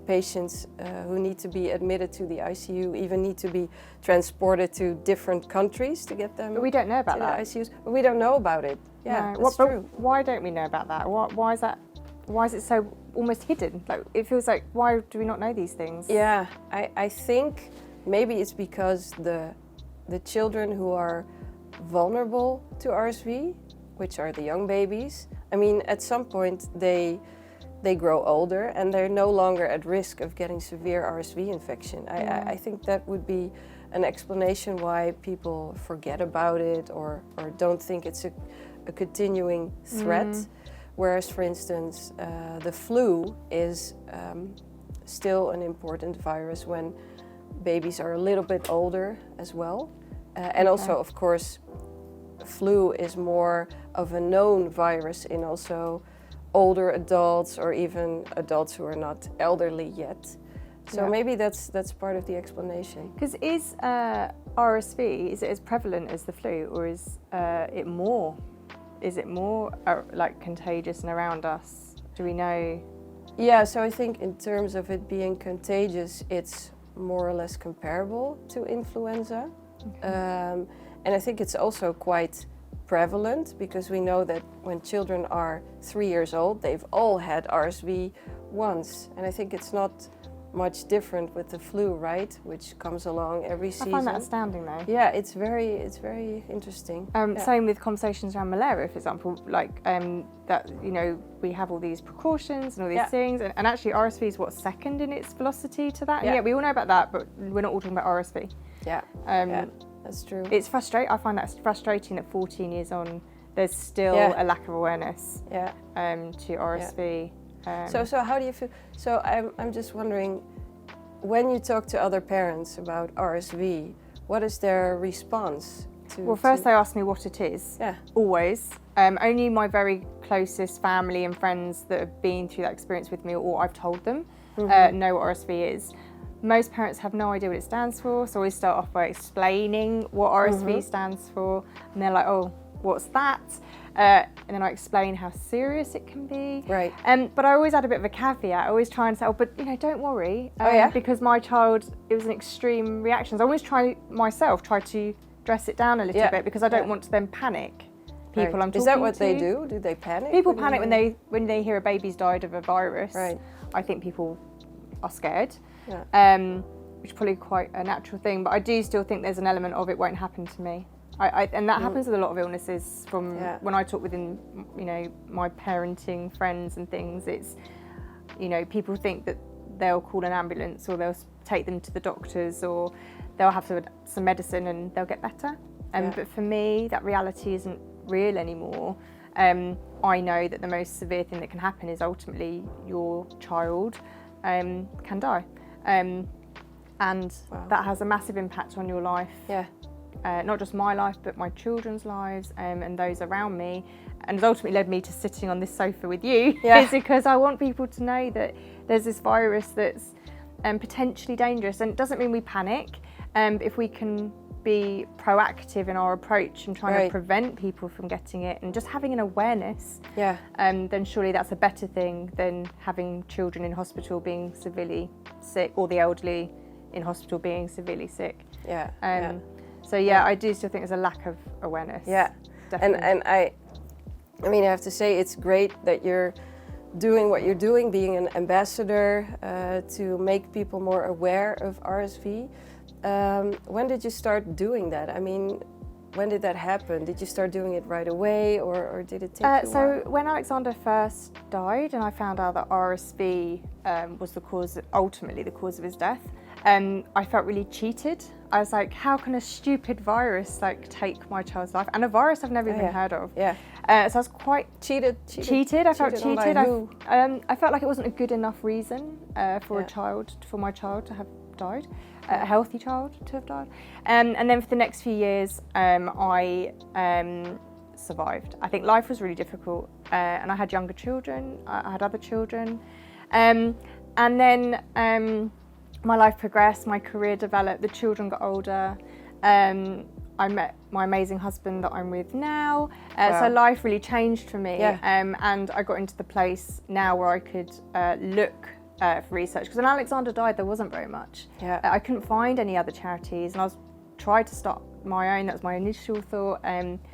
patients who need to be admitted to the ICU even need to be transported to different countries to get them. But we don't know about to that. the ICUs. But we don't know about it. Yeah, No. that's true. Why don't we know about that? Why is that? Why is it so almost hidden? Like, it feels like, why do we not know these things? Yeah, I think maybe it's because the children who are vulnerable to RSV, which are the young babies, I mean, at some point they grow older and they're no longer at risk of getting severe RSV infection. I think that would be an explanation why people forget about it or don't think it's a continuing threat. Whereas, for instance, the flu is still an important virus when babies are a little bit older as well. And also, of course, flu is more of a known virus in also older adults or even adults who are not elderly yet. So maybe that's part of the explanation. Because is RSV, is it as prevalent as the flu, or is it more? Is it more like contagious and around us? Do we know? Yeah, so I think in terms of it being contagious, it's more or less comparable to influenza. And I think it's also quite prevalent because we know that when children are 3 years old, they've all had RSV once. And I think it's not much different with the flu, right? Which comes along every season. I find that astounding though. Yeah, it's very interesting. Same with conversations around malaria, for example, like that, you know, we have all these precautions and all these things, and actually RSV is what, second in its velocity to that? Yeah, we all know about that, but we're not all talking about RSV. Yeah, that's true. It's frustrating. I find that frustrating that 14 years on, there's still a lack of awareness to RSV. So how do you feel? So I'm just wondering, when you talk to other parents about RSV, what is their response to? Well, first they ask me what it is. Yeah. Always. Only my very closest family and friends that have been through that experience with me, or I've told them, know what RSV is. Most parents have no idea what it stands for, so we start off by explaining what RSV stands for, and they're like, oh, what's that? And then I explain how serious it can be. Right. But I always add a bit of a caveat. I always try and say, oh, but you know, don't worry. Because my child, it was an extreme reaction. So I always try to dress it down a little bit because I don't want to then panic people I'm talking to. Is that what they do? Do they panic? People panic when they hear a baby's died of a virus. Right. I think people are scared. Yeah. Which is probably quite a natural thing, but I do still think there's an element of it won't happen to me. And that happens with a lot of illnesses from when I talk within, you know, my parenting friends and things. It's, you know, people think that they'll call an ambulance or they'll take them to the doctors or they'll have some medicine and they'll get better. But for me, that reality isn't real anymore. I know that the most severe thing that can happen is ultimately your child can die. And that has a massive impact on your life. Yeah. Not just my life, but my children's lives and those around me. And it's ultimately led me to sitting on this sofa with you, is because I want people to know that there's this virus that's potentially dangerous. And it doesn't mean we panic. If we can be proactive in our approach and trying to prevent people from getting it and just having an awareness, then surely that's a better thing than having children in hospital being severely sick or the elderly in hospital being severely sick. So I do still think there's a lack of awareness. Yeah, definitely. And I mean, I have to say it's great that you're doing what you're doing, being an ambassador to make people more aware of RSV. When did you start doing that? I mean, when did that happen? Did you start doing it right away, or did it take you a while? So when Alexander first died, and I found out that RSV was ultimately the cause of his death. I felt really cheated. I was like, how can a stupid virus like take my child's life? And a virus I've never even heard of. Yeah. So I was quite Cheated. I felt cheated. I felt like it wasn't a good enough reason for my child to have died, a healthy child to have died. And then for the next few years, I survived. I think life was really difficult, and I had younger children. I had other children, and then my life progressed. My career developed. The children got older. I met my amazing husband that I'm with now. So life really changed for me. Yeah. And I got into the place now where I could look for research. Because when Alexander died, there wasn't very much. Yeah. I couldn't find any other charities, and I tried to start my own. That was my initial thought.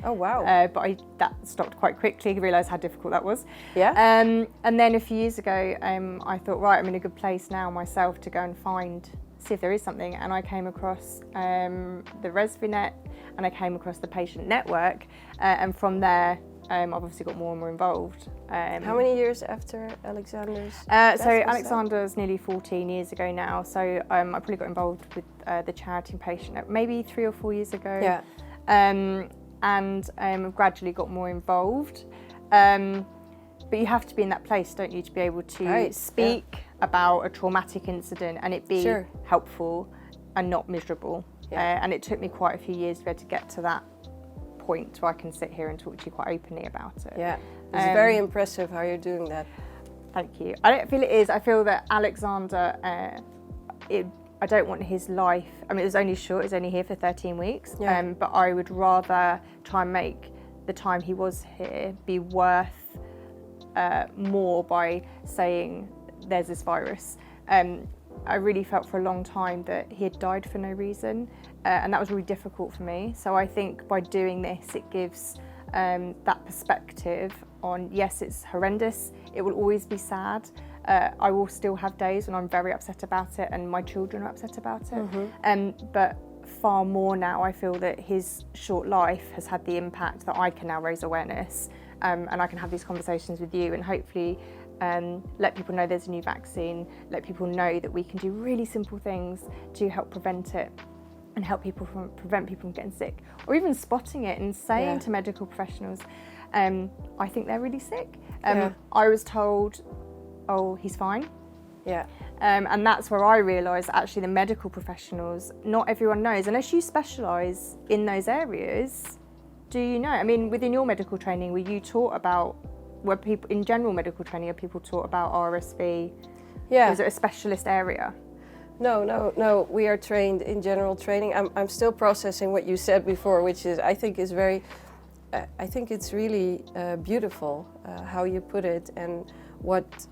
Oh wow! But that stopped quite quickly. I realised how difficult that was. Yeah. And then a few years ago, I thought, right, I'm in a good place now myself to go and see if there is something. And I came across the ResVinet, and I came across the patient network, and from there, I've obviously got more and more involved. How many years after Alexander's death? So Alexander's nearly 14 years ago now. So I probably got involved with the charity and patient network maybe 3 or 4 years ago. Yeah. And I've gradually got more involved. But you have to be in that place, don't you, to be able to speak about a traumatic incident and it be helpful and not miserable. And it took me quite a few years to be able to get to that point where I can sit here and talk to you quite openly about it. Yeah, it's very impressive how you're doing that. Thank you. I don't feel it is. I feel that Alexander, I don't want his life, I mean, it was only short, he was only here for 13 weeks, but I would rather try and make the time he was here be worth more by saying there's this virus. I really felt for a long time that he had died for no reason, and that was really difficult for me. So I think by doing this, it gives that perspective on, yes, it's horrendous, it will always be sad. I will still have days when I'm very upset about it and my children are upset about it. But far more now, I feel that his short life has had the impact that I can now raise awareness, and I can have these conversations with you and hopefully let people know there's a new vaccine, let people know that we can do really simple things to help prevent it and prevent people from getting sick, or even spotting it and saying to medical professionals, I think they're really sick. I was told, oh, he's fine. Yeah. And that's where I realised actually the medical professionals, not everyone knows, unless you specialise in those areas, do you know? I mean, within your medical training, were you taught about, were people, in general medical training, are people taught about RSV? Yeah. Is it a specialist area? No, we are trained in general training. I'm still processing what you said before, which is, I think it's really beautiful how you put it and what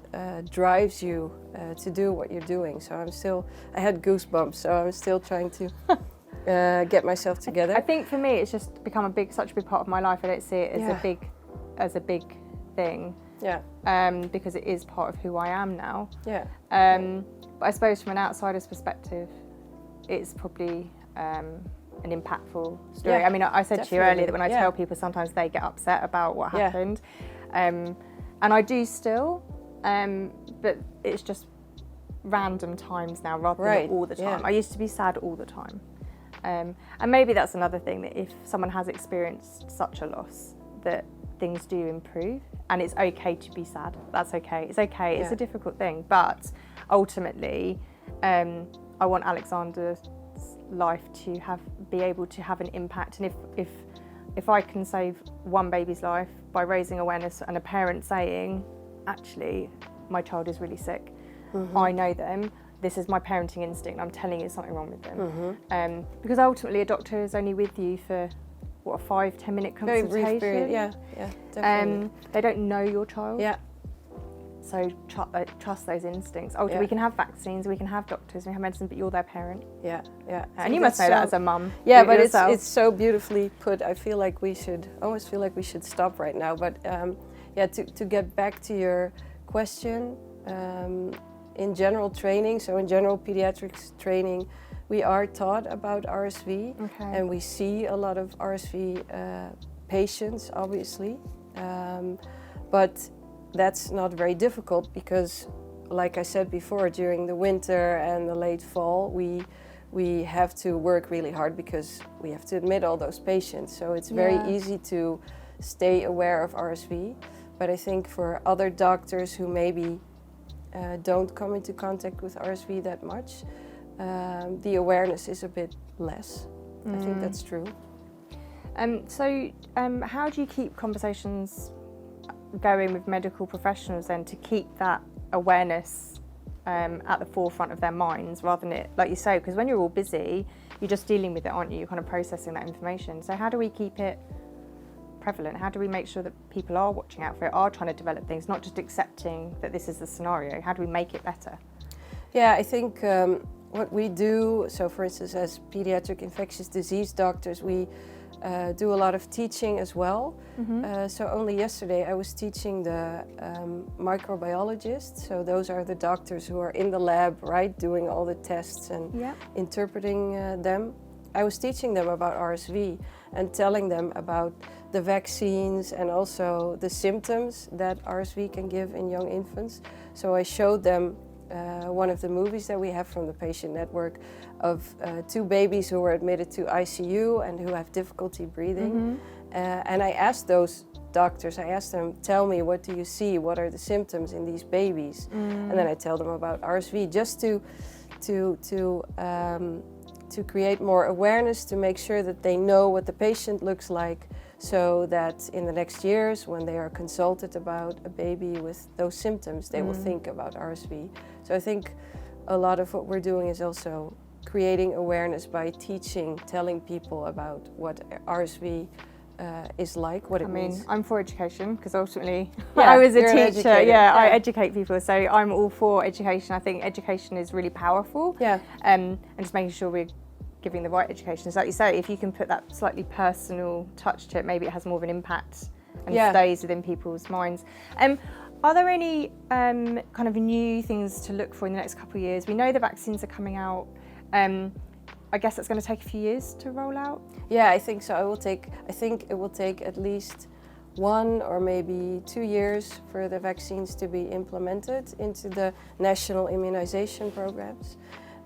drives you to do what you're doing. So I had goosebumps, so I'm still trying to get myself together. I think for me, it's just become such a big part of my life. I don't see it as a big thing. Yeah. Because it is part of who I am now. Yeah. But I suppose from an outsider's perspective, it's probably an impactful story. Yeah, I mean, I said to you earlier that when I tell people, sometimes they get upset about what happened. And I do still, but it's just random times now rather than all the time. I used to be sad all the time. And maybe that's another thing, that if someone has experienced such a loss, that things do improve, and it's okay to be sad. That's okay. It's okay. It's a difficult thing, but ultimately, I want Alexander's life to be able to have an impact. And if I can save one baby's life by raising awareness and a parent saying, actually, my child is really sick. I know them. This is my parenting instinct. I'm telling you something wrong with them. Because ultimately, a doctor is only with you for what, a 5-10 minute consultation. Very brief period. Yeah, definitely. They don't know your child. Yeah. So trust those instincts. We can have vaccines, we can have doctors, we have medicine, but you're their parent. Yeah. And you must know that as a mum. Yeah, but it's so beautifully put. I feel like we should stop right now. But to get back to your question, in general training, so in general pediatrics training, we are taught about RSV, and we see a lot of RSV patients, obviously, but that's not very difficult because like I said before, during the winter and the late fall, we have to work really hard because we have to admit all those patients. So it's very easy to stay aware of RSV. But I think for other doctors who maybe don't come into contact with RSV that much, the awareness is a bit less. I think that's true. How do you keep conversations going with medical professionals then to keep that awareness at the forefront of their minds rather than it, like you say, because when you're all busy, you're just dealing with it, aren't you? You're kind of processing that information. So how do we keep it prevalent? How do we make sure that people are watching out for it, are trying to develop things, not just accepting that this is the scenario? How do we make it better? Yeah, I think what we do, so for instance, as pediatric infectious disease doctors, we do a lot of teaching as well. So only yesterday I was teaching the microbiologists. So those are the doctors who are in the lab, right, doing all the tests and interpreting them. I was teaching them about RSV and telling them about the vaccines and also the symptoms that RSV can give in young infants. So I showed them one of the movies that we have from the patient network of two babies who were admitted to ICU and who have difficulty breathing. And I asked those doctors, I asked them, tell me, what do you see? What are the symptoms in these babies? And then I tell them about RSV just to create more awareness, to make sure that they know what the patient looks like, so that in the next years, when they are consulted about a baby with those symptoms, they will think about RSV. So I think a lot of what we're doing is also creating awareness by teaching, telling people about what RSV is like, what it means. I mean, I'm for education because ultimately Yeah, I was a you're an teacher. educator. Yeah, I educate people, so I'm all for education. I think education is really powerful. Yeah. And just making sure we're giving the right education. So like you say, if you can put that slightly personal touch to it, maybe it has more of an impact and stays within people's minds. Are there any kind of new things to look for in the next couple of years? We know the vaccines are coming out. I guess it's going to take a few years to roll out. Yeah, I think so. I think it will take at least 1 or maybe 2 years for the vaccines to be implemented into the national immunization programs.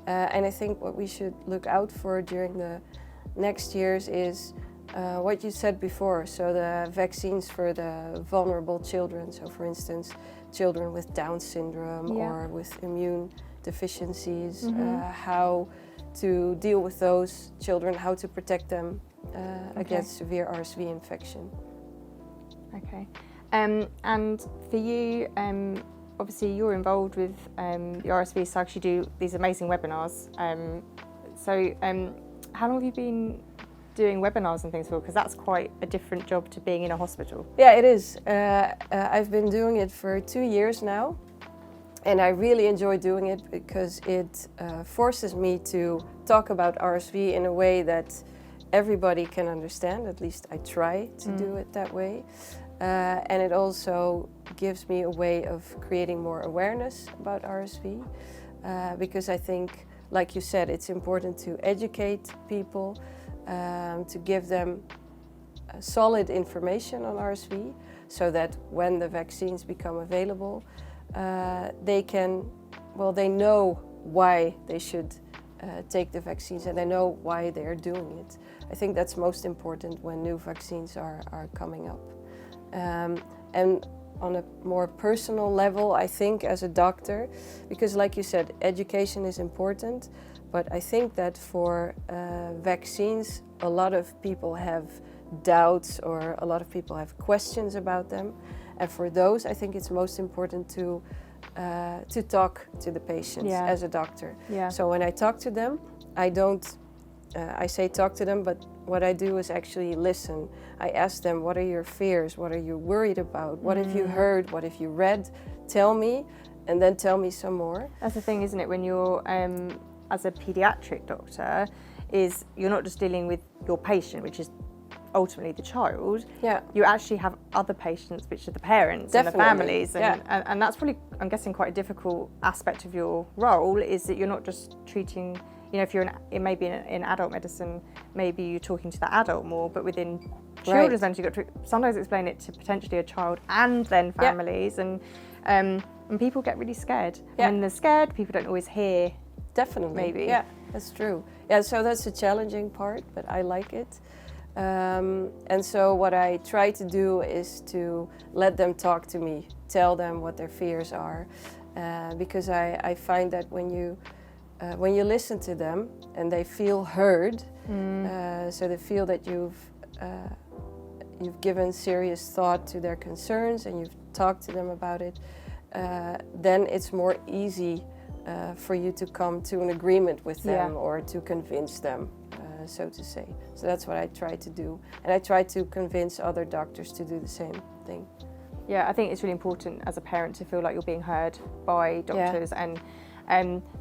And I think what we should look out for during the next years is what you said before. So the vaccines for the vulnerable children. So for instance, children with Down syndrome or with immune deficiencies, how to deal with those children, how to protect them against severe RSV infection. Okay. And for you, obviously you're involved with the RSV side, you do these amazing webinars. How long have you been doing webinars and things for? Because that's quite a different job to being in a hospital. Yeah, it is. I've been doing it for 2 years now. And I really enjoy doing it because it forces me to talk about RSV in a way that everybody can understand. At least I try to do it that way. And it also gives me a way of creating more awareness about RSV. Because I think, like you said, it's important to educate people, to give them solid information on RSV, so that when the vaccines become available, they know why they should take the vaccines, and they know why they are doing it. I think that's most important when new vaccines are coming up. And on a more personal level, I think as a doctor, because like you said, education is important, but I think that for vaccines, a lot of people have doubts or a lot of people have questions about them. And for those, I think it's most important to talk to the patients as a doctor. Yeah. So when I talk to them, I say talk to them, but what I do is actually listen. I ask them, what are your fears? What are you worried about? What have you heard? What have you read? Tell me, and then tell me some more. That's the thing, isn't it? When you're, as a pediatric doctor, is you're not just dealing with your patient, which is ultimately the child. Yeah. You actually have other patients, which are the parents and the families. And that's probably, I'm guessing, quite a difficult aspect of your role, is that you're not just treating, you know, if you're in adult medicine, maybe you're talking to the adult more, but within children's medicine, you've got to sometimes explain it to potentially a child and then families. And And people get really scared. Yeah. And when they're scared, people don't always hear. Definitely. Maybe. Yeah, that's true. Yeah, so that's a challenging part, but I like it. And so what I try to do is to let them talk to me, tell them what their fears are, because I find that when you listen to them and they feel heard, so they feel that you've given serious thought to their concerns and you've talked to them about it, then it's more easy for you to come to an agreement with them or to convince them, so to say. So that's what I try to do. And I try to convince other doctors to do the same thing. Yeah, I think it's really important as a parent to feel like you're being heard by doctors, and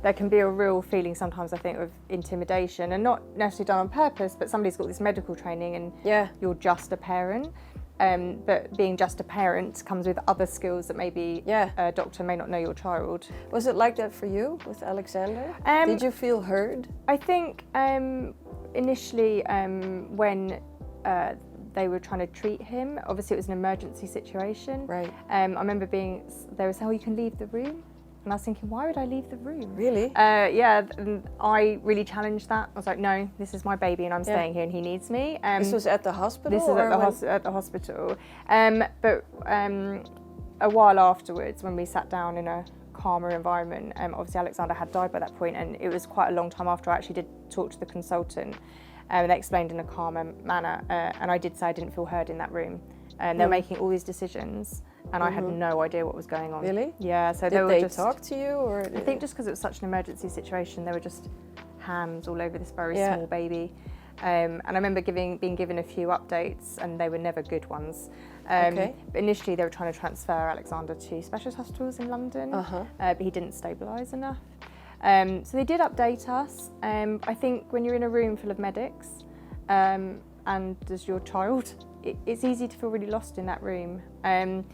there can be a real feeling sometimes, I think, of intimidation, and not necessarily done on purpose, but somebody's got this medical training and you're just a parent. But being just a parent comes with other skills that maybe a doctor may not know your child. Was it like that for you with Alexander? Did you feel heard? I think initially when they were trying to treat him, obviously it was an emergency situation. Right. I remember they were saying, "Oh, you can leave the room." And I was thinking, why would I leave the room? Really? And I really challenged that. I was like, no, this is my baby and I'm staying here and he needs me. This was at the hospital? This is at the hospital. But a while afterwards, when we sat down in a calmer environment, obviously Alexander had died by that point, and it was quite a long time after I actually did talk to the consultant. And they explained in a calmer manner, and I did say I didn't feel heard in that room. And they're making all these decisions, and I had no idea what was going on. Really? Yeah. So did they were they just talk to you, or I think just because it was such an emergency situation, there were just hands all over this very small baby. And I remember being given a few updates, and they were never good ones. But initially, they were trying to transfer Alexander to specialist hospitals in London, but he didn't stabilise enough. So they did update us. I think when you're in a room full of medics and there's your child, it's easy to feel really lost in that room. And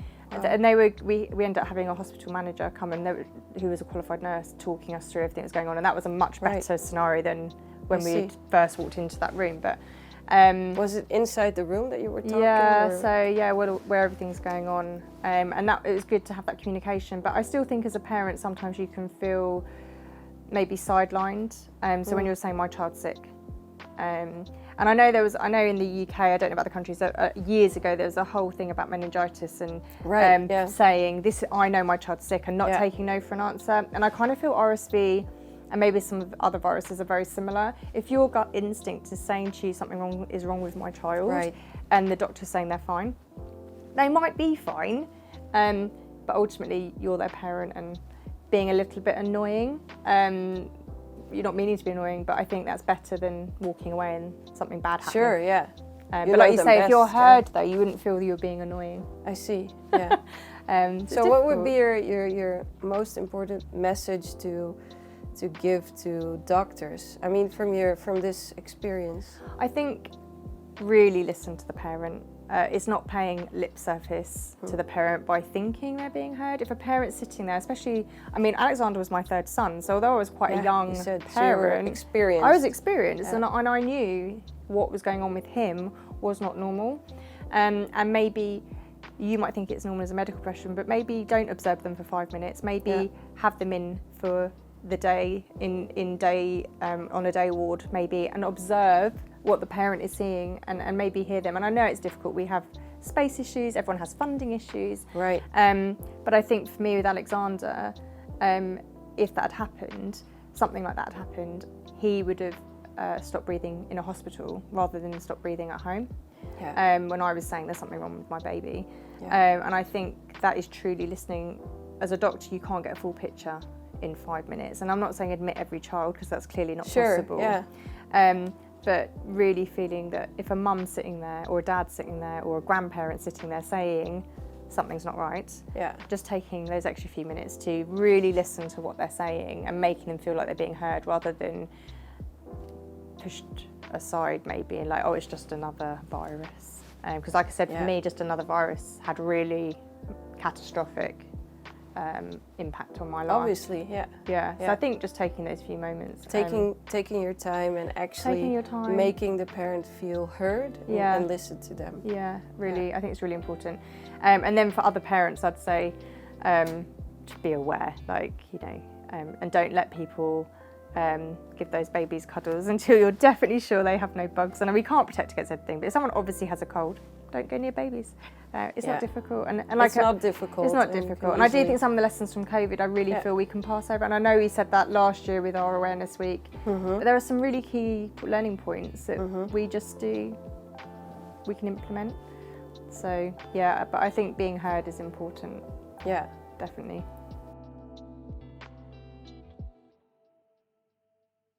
we ended up having a hospital manager come and who was a qualified nurse talking us through everything that was going on, and that was a much better scenario than when we first walked into that room. But was it inside the room that you were talking? Where everything's going on, and that it was good to have that communication. But I still think as a parent sometimes you can feel maybe sidelined. So when you were saying my child's sick, and I know in the UK, I don't know about the countries, years ago there was a whole thing about meningitis and saying this, I know my child's sick, and not taking no for an answer. And I kind of feel RSV and maybe some of the other viruses are very similar. If your gut instinct is saying to you something is wrong with my child, and the doctor's saying they're fine, they might be fine, but ultimately you're their parent, and being a little bit annoying, you're not meaning to be annoying, but I think that's better than walking away and something bad happens. Sure, yeah. But like you say, if you're heard though, you wouldn't feel that you're being annoying. I see, yeah. So what would be your most important message to give to doctors? I mean, from this experience. I think really listen to the parent. It's not paying lip service to the parent by thinking they're being heard. If a parent's sitting there, especially, I mean, Alexander was my third son, so although I was quite a young parent, experienced. I was experienced, and I knew what was going on with him was not normal. And maybe you might think it's normal as a medical profession, but maybe don't observe them for 5 minutes. Maybe have them in for the day, on a day ward, maybe, and observe what the parent is seeing, and maybe hear them. And I know it's difficult. We have space issues. Everyone has funding issues. Right. But I think for me with Alexander, if that had happened, something like that had happened, he would have stopped breathing in a hospital rather than stop breathing at home. Yeah. When I was saying there's something wrong with my baby. Yeah. And I think that is truly listening. As a doctor, you can't get a full picture in 5 minutes. And I'm not saying admit every child, because that's clearly not possible. Yeah. But really feeling that if a mum's sitting there, or a dad's sitting there, or a grandparent sitting there saying something's not right, just taking those extra few minutes to really listen to what they're saying and making them feel like they're being heard, rather than pushed aside maybe and like, oh, it's just another virus. Because like I said, for me, just another virus had really catastrophic impact on my life. Obviously, yeah. So I think just taking those few moments, taking your time and actually making the parent feel heard and listen to them. Yeah, really, I think it's really important. And then for other parents, I'd say to be aware, like, you know, and don't let people give those babies cuddles until you're definitely sure they have no bugs. And we can't protect against everything, but if someone obviously has a cold, don't go near babies. It's not difficult. And like it's not difficult. It's not difficult. And I do think some of the lessons from COVID, I really feel we can pass over. And I know we said that last year with our awareness week, but there are some really key learning points that we can implement. So yeah, but I think being heard is important. Yeah. Definitely.